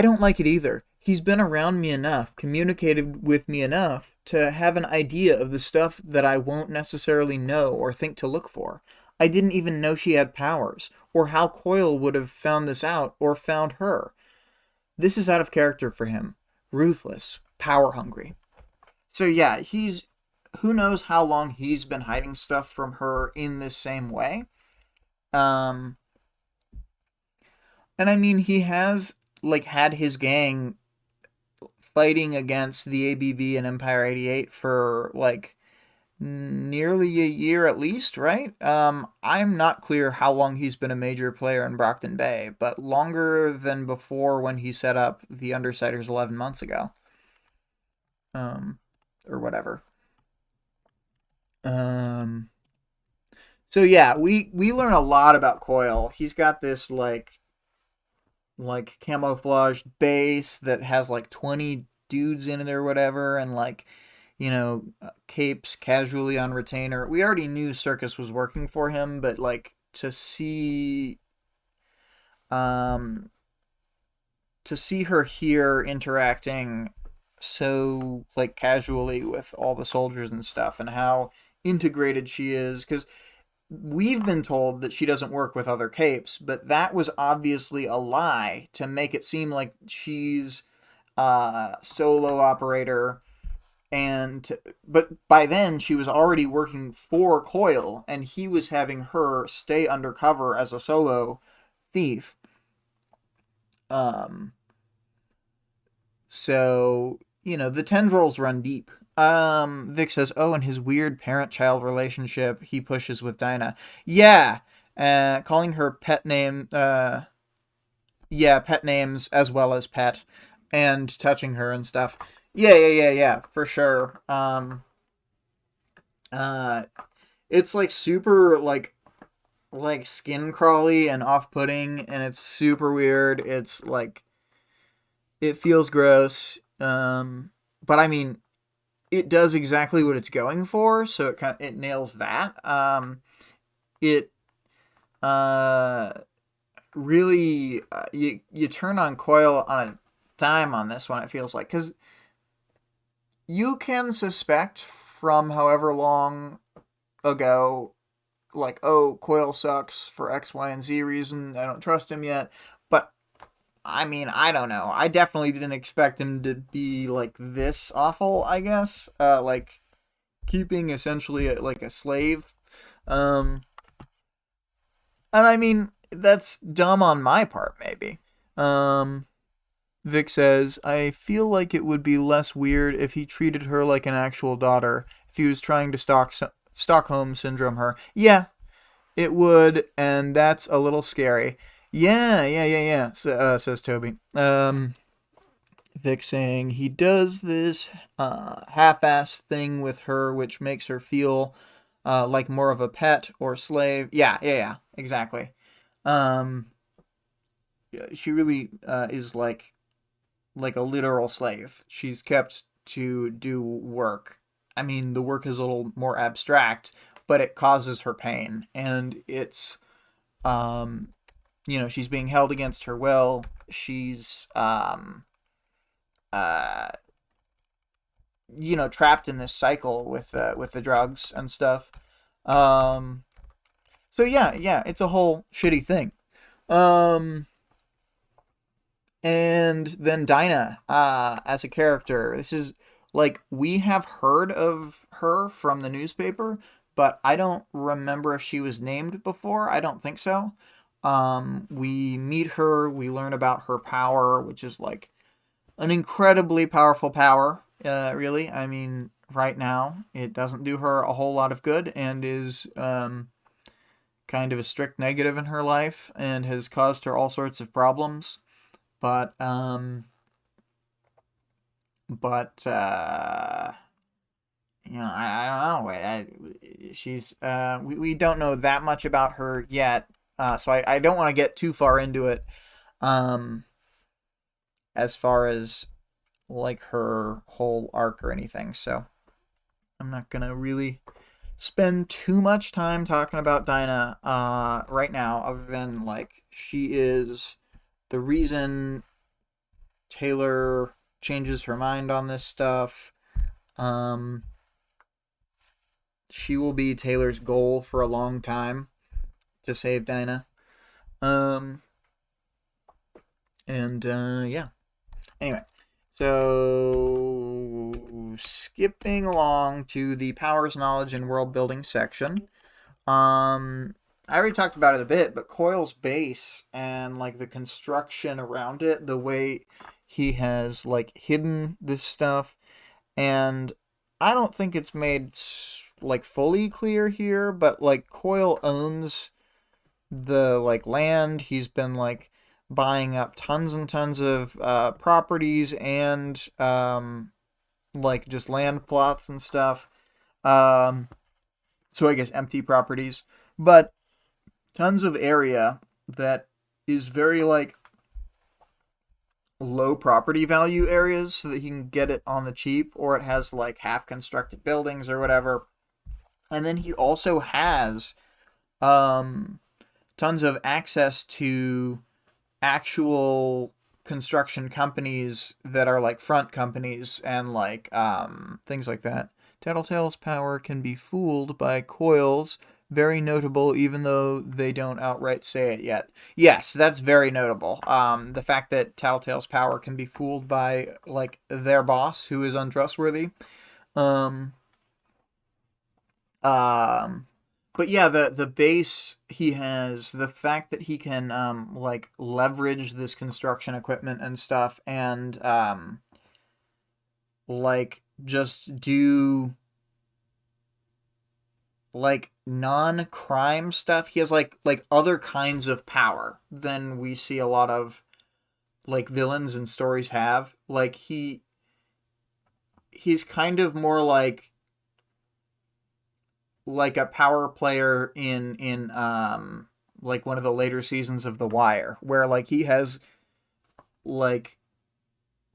don't like it either. He's been around me enough, communicated with me enough, to have an idea of the stuff that I won't necessarily know or think to look for. I didn't even know she had powers, or how Coil would have found this out, or found her. This is out of character for him. Ruthless, power hungry. So yeah, who knows how long he's been hiding stuff from her in this same way. And I mean, he has like had his gang fighting against the ABB and Empire 88 for like nearly a year at least, right? I'm not clear how long he's been a major player in Brockton Bay, but longer than before when he set up the Undersiders 11 months ago. Or whatever. So yeah, we learn a lot about Coil. He's got this like camouflage base that has like 20 dudes in it or whatever, and like, you know, capes casually on retainer. We already knew Circus was working for him, but like to see her here interacting so like casually with all the soldiers and stuff, and how integrated she is, because we've been told that she doesn't work with other capes, but that was obviously a lie to make it seem like she's a solo operator. But by then she was already working for Coil, and he was having her stay undercover as a solo thief. So, you know, the tendrils run deep. Vic says, oh, and his weird parent-child relationship he pushes with Dinah. Yeah, calling her pet name, pet names as well as pet, and touching her and stuff. Yeah, for sure. It's like super, like skin crawly and off-putting, and it's super weird. It's like, it feels gross. But I mean, it does exactly what it's going for, so it nails that. It really you turn on Coil on a dime on this one. It feels like, because you can suspect from however long ago, like, oh, Coil sucks for X, Y, and Z reason. I don't trust him yet. But I mean, I don't know. I definitely didn't expect him to be like this awful, I guess. Like keeping essentially like a slave. And I mean, that's dumb on my part, maybe. Vic says, I feel like it would be less weird if he treated her like an actual daughter, if he was trying to Stockholm Syndrome her. Yeah, it would, and that's a little scary. Yeah, says Toby. Vic saying he does this half-ass thing with her, which makes her feel like more of a pet or slave. Yeah, exactly. Um, she really is like a literal slave. She's kept to do work. I mean, the work is a little more abstract, but it causes her pain, and it's um, she's being held against her will. She's uh, trapped in this cycle with the drugs and stuff. Um, so yeah, it's a whole shitty thing. Um, and then Dinah, as a character, this is like we have heard of her from the newspaper, but I don't remember if she was named before. I don't think so. We meet her, we learn about her power, which is like an incredibly powerful power, really. I mean, right now, it doesn't do her a whole lot of good and is kind of a strict negative in her life and has caused her all sorts of problems. But, but, I don't know. We don't know that much about her yet. So I don't want to get too far into it. Um, as far as like her whole arc or anything. So I'm not gonna really spend too much time talking about Dinah right now, other than like she is the reason Taylor changes her mind on this stuff. Um, she will be Taylor's goal for a long time to save Dinah. Um, and yeah. Anyway, so skipping along to the powers, knowledge, and world building section. I already talked about it a bit, but Coil's base and like the construction around it, the way he has like hidden this stuff, and I don't think it's made like fully clear here, but like Coil owns the like land. He's been like buying up tons and tons of properties and like just land plots and stuff. Um, so I guess empty properties, but tons of area that is very like low property value areas so that he can get it on the cheap, or it has like half constructed buildings or whatever. And then he also has um, tons of access to actual construction companies that are like front companies and like things like that. Tattletale's power can be fooled by coils. Very notable, even though they don't outright say it yet. Yes, that's very notable. The fact that Tattletale's power can be fooled by like their boss, who is untrustworthy. Um, um, but yeah, the base he has, the fact that he can like leverage this construction equipment and stuff, and like just do like non-crime stuff. He has like other kinds of power than we see a lot of like villains and stories have. Like he's kind of more like a power player in like one of the later seasons of The Wire, where like he has like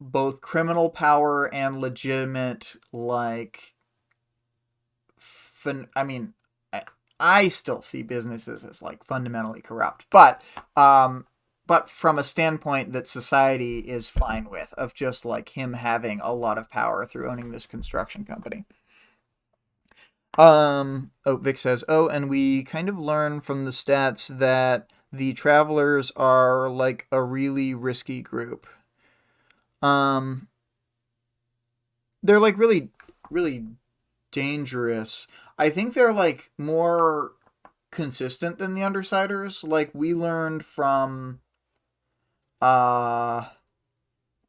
both criminal power and legitimate like I mean, I still see businesses as like fundamentally corrupt, but from a standpoint that society is fine with, of just like him having a lot of power through owning this construction company. Vic says, oh, and we kind of learn from the stats that the travelers are like a really risky group. Um, they're like really, really dangerous. I think they're like more consistent than the Undersiders. Like we learned from uh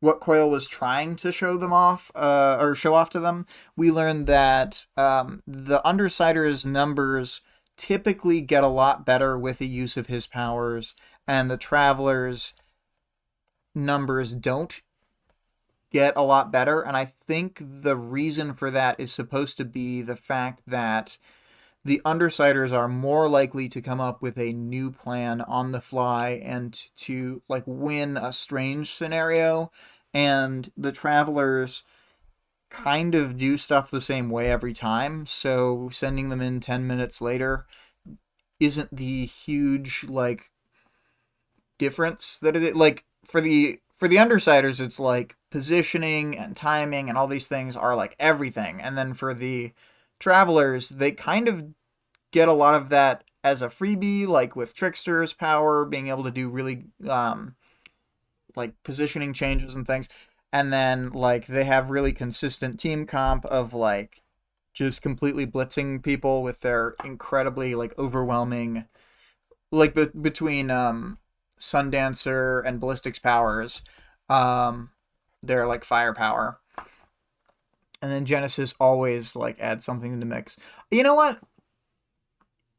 what Coil was trying to show them off, or show off to them. We learned that the Undersiders' numbers typically get a lot better with the use of his powers, and the Travelers' numbers don't. get a lot better, and I think the reason for that is supposed to be the fact that the Undersiders are more likely to come up with a new plan on the fly and to like win a strange scenario, and the Travelers kind of do stuff the same way every time, so sending them in 10 minutes later isn't the huge like difference that it like for the Undersiders it's like positioning and timing and all these things are like everything, and then for the Travelers they kind of get a lot of that as a freebie, like with Trickster's power being able to do really like positioning changes and things, and then like they have really consistent team comp of like just completely blitzing people with their incredibly like overwhelming like between Sundancer and Ballistic's powers, um, their like firepower, and then Genesis always like adds something in the mix. You know what?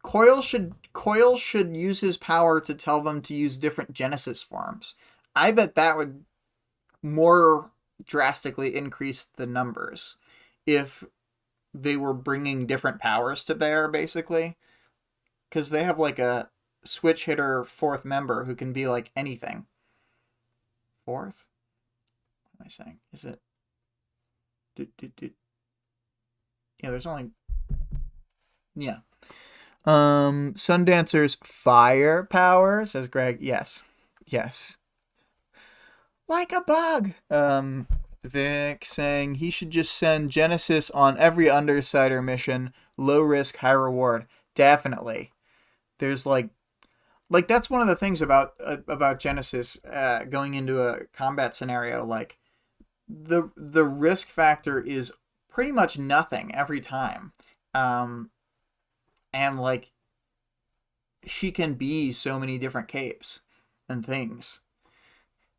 Coil should use his power to tell them to use different Genesis forms. I bet that would more drastically increase the numbers if they were bringing different powers to bear, basically, because they have like a switch hitter fourth member who can be like anything. Fourth? What am I saying? Is it? Yeah, there's only. Yeah. Sundancer's fire power, says Greg. Yes. Yes. Like a bug. Vic saying he should just send Genesis on every Undersider mission. Low risk, high reward. Definitely. There's like that's one of the things about Genesis going into a combat scenario. Like the risk factor is pretty much nothing every time, and like she can be so many different capes and things.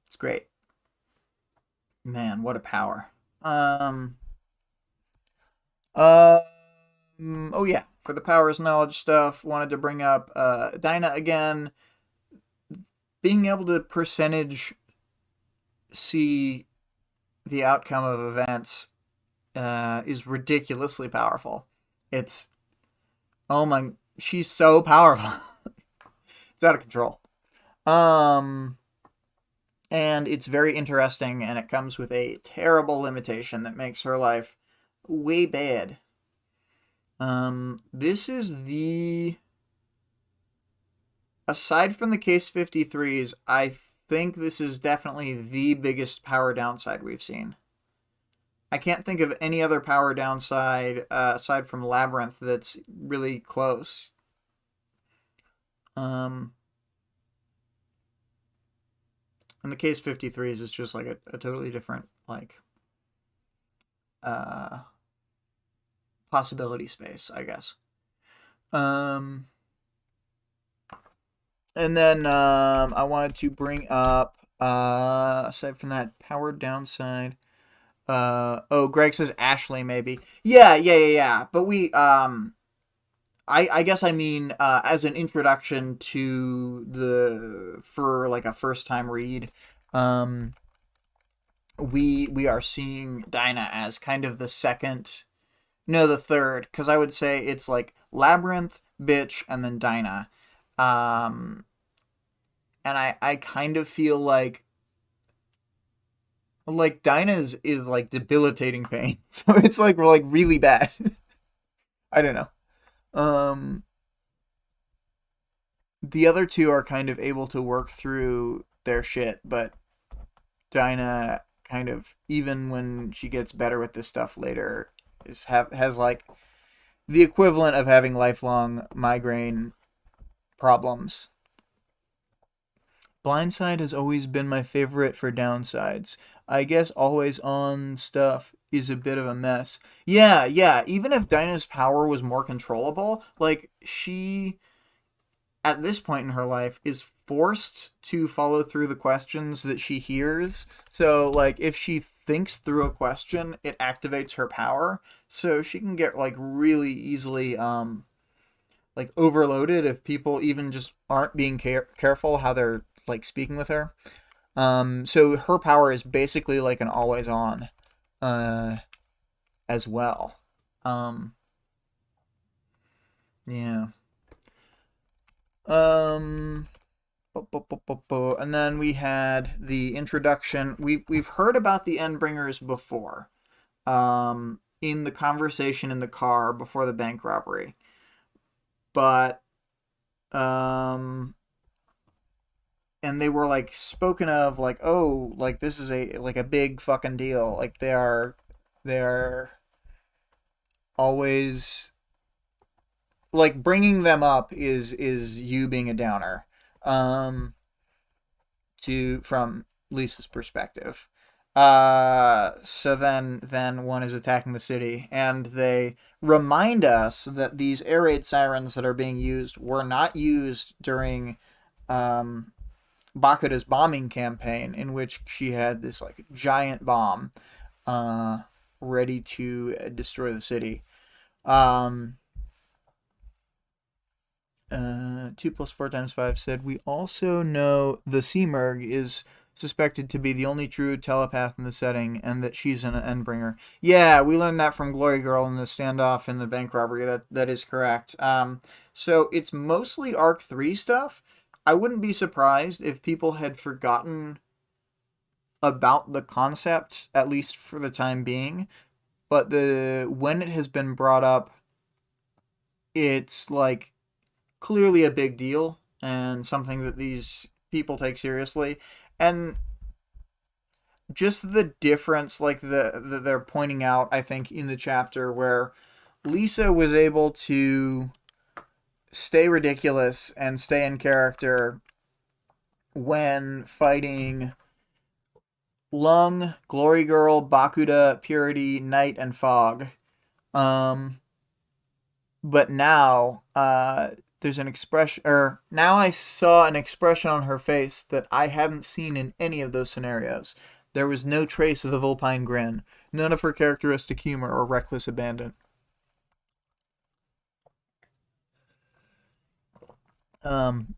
It's great, man. What a power. Um. Oh yeah, for the powers knowledge stuff, wanted to bring up Dinah again. Being able to percentage see the outcome of events is ridiculously powerful. It's oh my, she's so powerful. It's out of control. Um, and it's very interesting, and it comes with a terrible limitation that makes her life way bad. This is the aside from the case 53s, I think this is definitely the biggest power downside we've seen. I can't think of any other power downside aside from Labyrinth that's really close. And the case 53s is just like a totally different like possibility space, I guess. And then I wanted to bring up aside from that power downside. Oh, Greg says Ashley maybe. Yeah. But we I guess I mean as an introduction to the for like a first time read, we are seeing Dinah as kind of the second, no, the third, because I would say it's like Labyrinth, Bitch, and then Dinah. And I kind of feel like Dinah's is like debilitating pain, so it's like really bad. I don't know. Um, the other two are kind of able to work through their shit, but Dinah kind of even when she gets better with this stuff later has like the equivalent of having lifelong migraine problems. Blindside has always been my favorite for downsides. I guess always on stuff is a bit of a mess. Yeah. Even if Dinah's power was more controllable, like she at this point in her life is forced to follow through the questions that she hears. So like if she thinks through a question, it activates her power. So she can get like really easily like overloaded if people even just aren't being careful how they're like speaking with her. So her power is basically like an always on, uh, as well. Um, yeah. Um, and then we had the introduction. We've heard about the Endbringers before. In the conversation in the car before the bank robbery, but um, and they were like spoken of like, oh, like this is a big fucking deal. Like they're always like bringing them up is you being a downer. Um, to from Lisa's perspective. So then one is attacking the city, and they remind us that these air raid sirens that are being used were not used during um, Bakuda's bombing campaign, in which she had this like giant bomb uh, ready to destroy the city. Um, 2 plus 4 times 5 said, we also know the Seamerg is suspected to be the only true telepath in the setting, and that she's an Endbringer. Yeah, we learned that from Glory Girl in the standoff in the bank robbery. That is correct. So it's mostly Arc 3 stuff. I wouldn't be surprised if people had forgotten about the concept, at least for the time being. But when it has been brought up, it's like clearly a big deal and something that these people take seriously. And just the difference, like they're pointing out, I think, in the chapter where Lisa was able to stay ridiculous and stay in character when fighting Lung, Glory Girl, Bakuda, Purity, Night, and Fog. Um, but now there's an expression, or now I saw an expression on her face that I hadn't seen in any of those scenarios. There was no trace of the vulpine grin, none of her characteristic humor or reckless abandon. um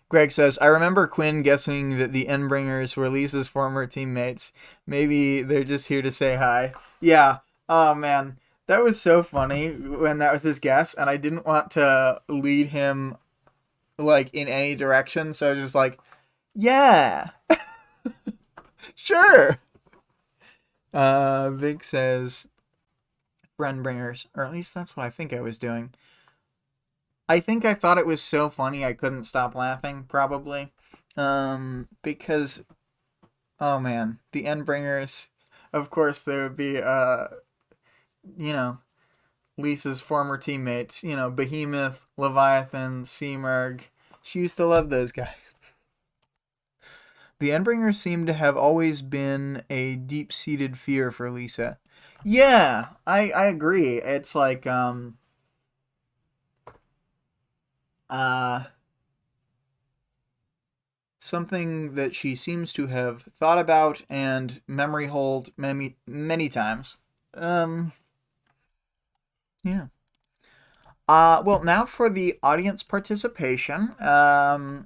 Greg says, I remember Quinn guessing that the Endbringers were Lisa's former teammates. Maybe they're just here to say hi. Yeah. Oh, man. That was so funny when that was his guess, and I didn't want to lead him, like, in any direction, so I was just like, yeah, sure. Vic says, friend bringers, or at least that's what I think I was doing. I think I thought it was so funny I couldn't stop laughing, probably. Because oh man, the Endbringers. Of course, there would be you know, Lisa's former teammates. You know, Behemoth, Leviathan, Seamerg. She used to love those guys. The Endbringers seem to have always been a deep-seated fear for Lisa. Yeah, I agree. It's like uh something that she seems to have thought about and memory hold many times. Um, yeah. Well, now for the audience participation. I'll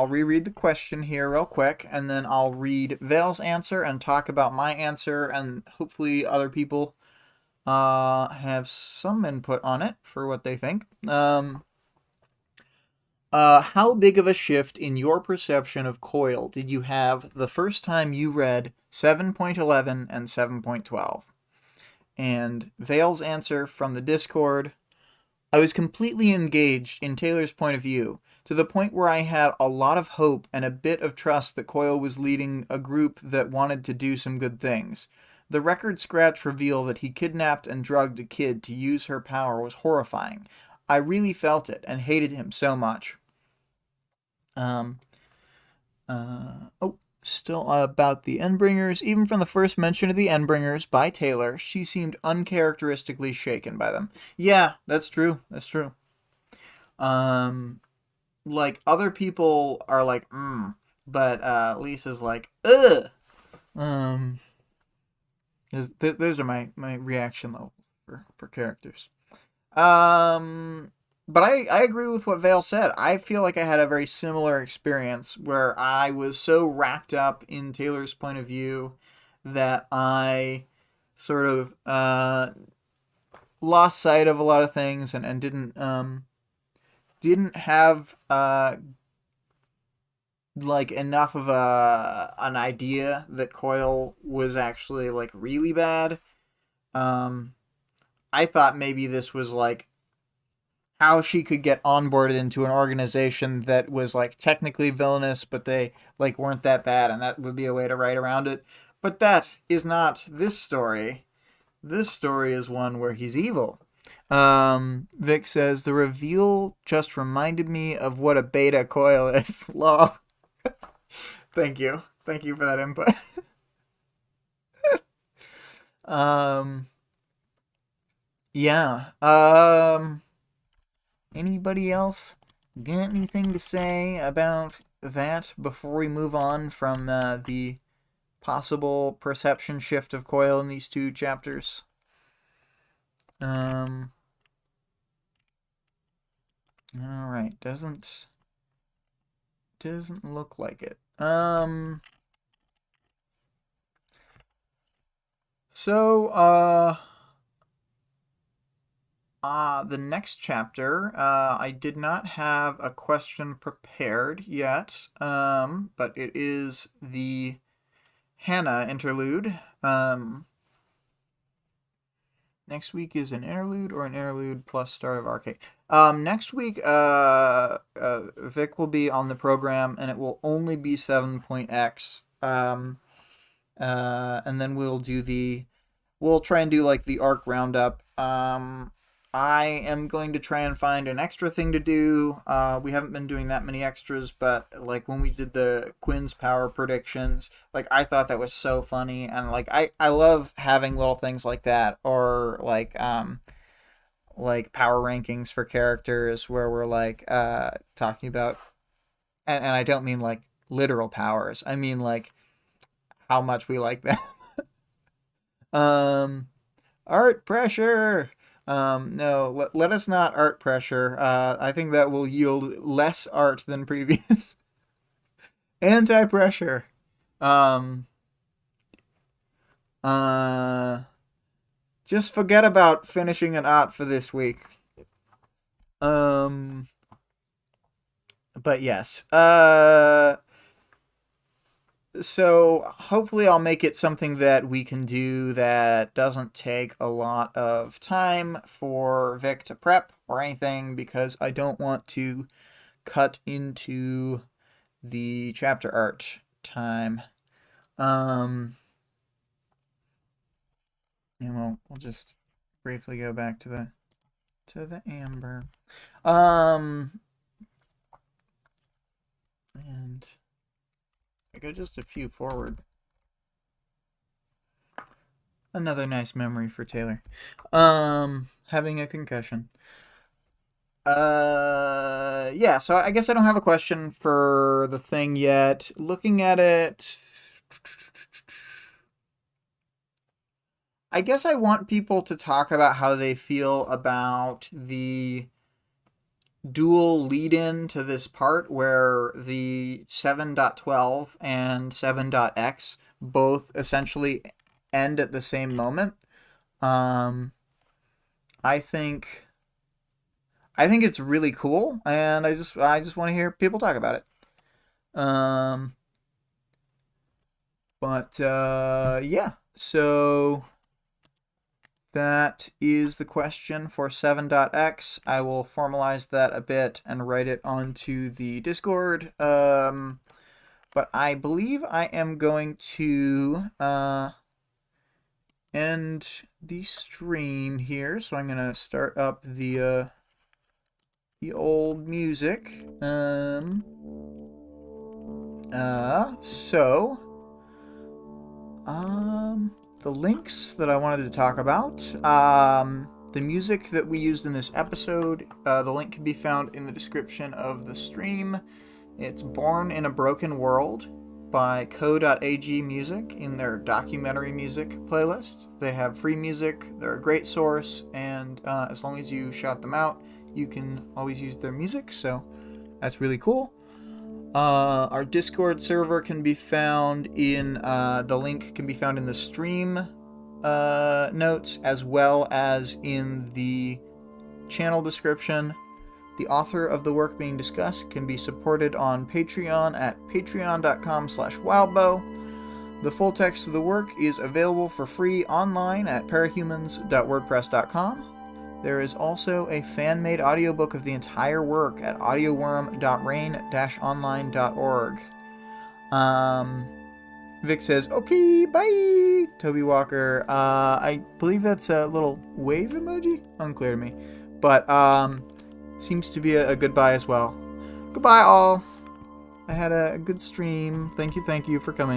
reread the question here real quick, and then I'll read Vale's answer and talk about my answer, and hopefully other people have some input on it for what they think. How big of a shift in your perception of Coil did you have the first time you read 7.11 and 7.12? And Vale's answer from the Discord, I was completely engaged in Taylor's point of view, to the point where I had a lot of hope and a bit of trust that Coil was leading a group that wanted to do some good things. The record scratch reveal that he kidnapped and drugged a kid to use her power was horrifying. I really felt it and hated him so much. Um, Still about the Endbringers. Even from the first mention of the Endbringers by Taylor, she seemed uncharacteristically shaken by them. Yeah, that's true. That's true. Um, like other people are like, but Lisa's like, ugh. Um, those are my reaction levels for characters. Um, But I agree with what Vale said. I feel like I had a very similar experience where I was so wrapped up in Taylor's point of view that I sort of lost sight of a lot of things, and didn't have like enough of an idea that Coil was actually like really bad. Um, I thought maybe this was like how she could get onboarded into an organization that was like technically villainous, but they like weren't that bad, and that would be a way to write around it. But that is not this story. This story is one where he's evil. Vic says the reveal just reminded me of what a beta coil is. Lol. Thank you for that input. um, yeah. Anybody else got anything to say about that before we move on from the possible perception shift of Coil in these two chapters? Um. All right. Doesn't look like it. So the next chapter, I did not have a question prepared yet, but it is the Hannah interlude. Next week is an interlude or an interlude plus start of arcade. Next week, Vic will be on the program, and it will only be 7.x. And then we'll try and do like the arc roundup. I am going to try and find an extra thing to do. We haven't been doing that many extras, but like when we did the Quinn's power predictions, like I thought that was so funny, and like I love having little things like that, or like power rankings for characters where we're like talking about, and I don't mean like literal powers. I mean like how much we like them. Art pressure. No, let us not art pressure. I think that will yield less art than previous. Anti pressure. Um, uh, just forget about finishing an art for this week. Um, but yes. So hopefully I'll make it something that we can do that doesn't take a lot of time for Vic to prep or anything, because I don't want to cut into the chapter art time. And we'll just briefly go back to the amber. And I go just a few forward. Another nice memory for Taylor. Having a concussion. Yeah, so I guess I don't have a question for the thing yet. Looking at it, I guess I want people to talk about how they feel about the dual lead-in to this part where the 7.12 and 7.x both essentially end at the same moment. I think it's really cool, and I just want to hear people talk about it. But yeah, so that is the question for 7.x. I will formalize that a bit and write it onto the Discord. But I believe I am going to end the stream here. So I'm gonna start up the old music. The links that I wanted to talk about, the music that we used in this episode, the link can be found in the description of the stream. It's Born in a Broken World by CO.AG Music in their documentary music playlist. They have free music, they're a great source, and as long as you shout them out, you can always use their music, so that's really cool. Our Discord server can be found in, the link can be found in the stream notes, as well as in the channel description. The author of the work being discussed can be supported on Patreon at patreon.com/wildbow. The full text of the work is available for free online at parahumans.wordpress.com. There is also a fan-made audiobook of the entire work at audioworm.rain-online.org. Vic says, okay, bye, Toby Walker. I believe that's a little wave emoji? Unclear to me. But, seems to be a goodbye as well. Goodbye, all. I had a good stream. Thank you for coming.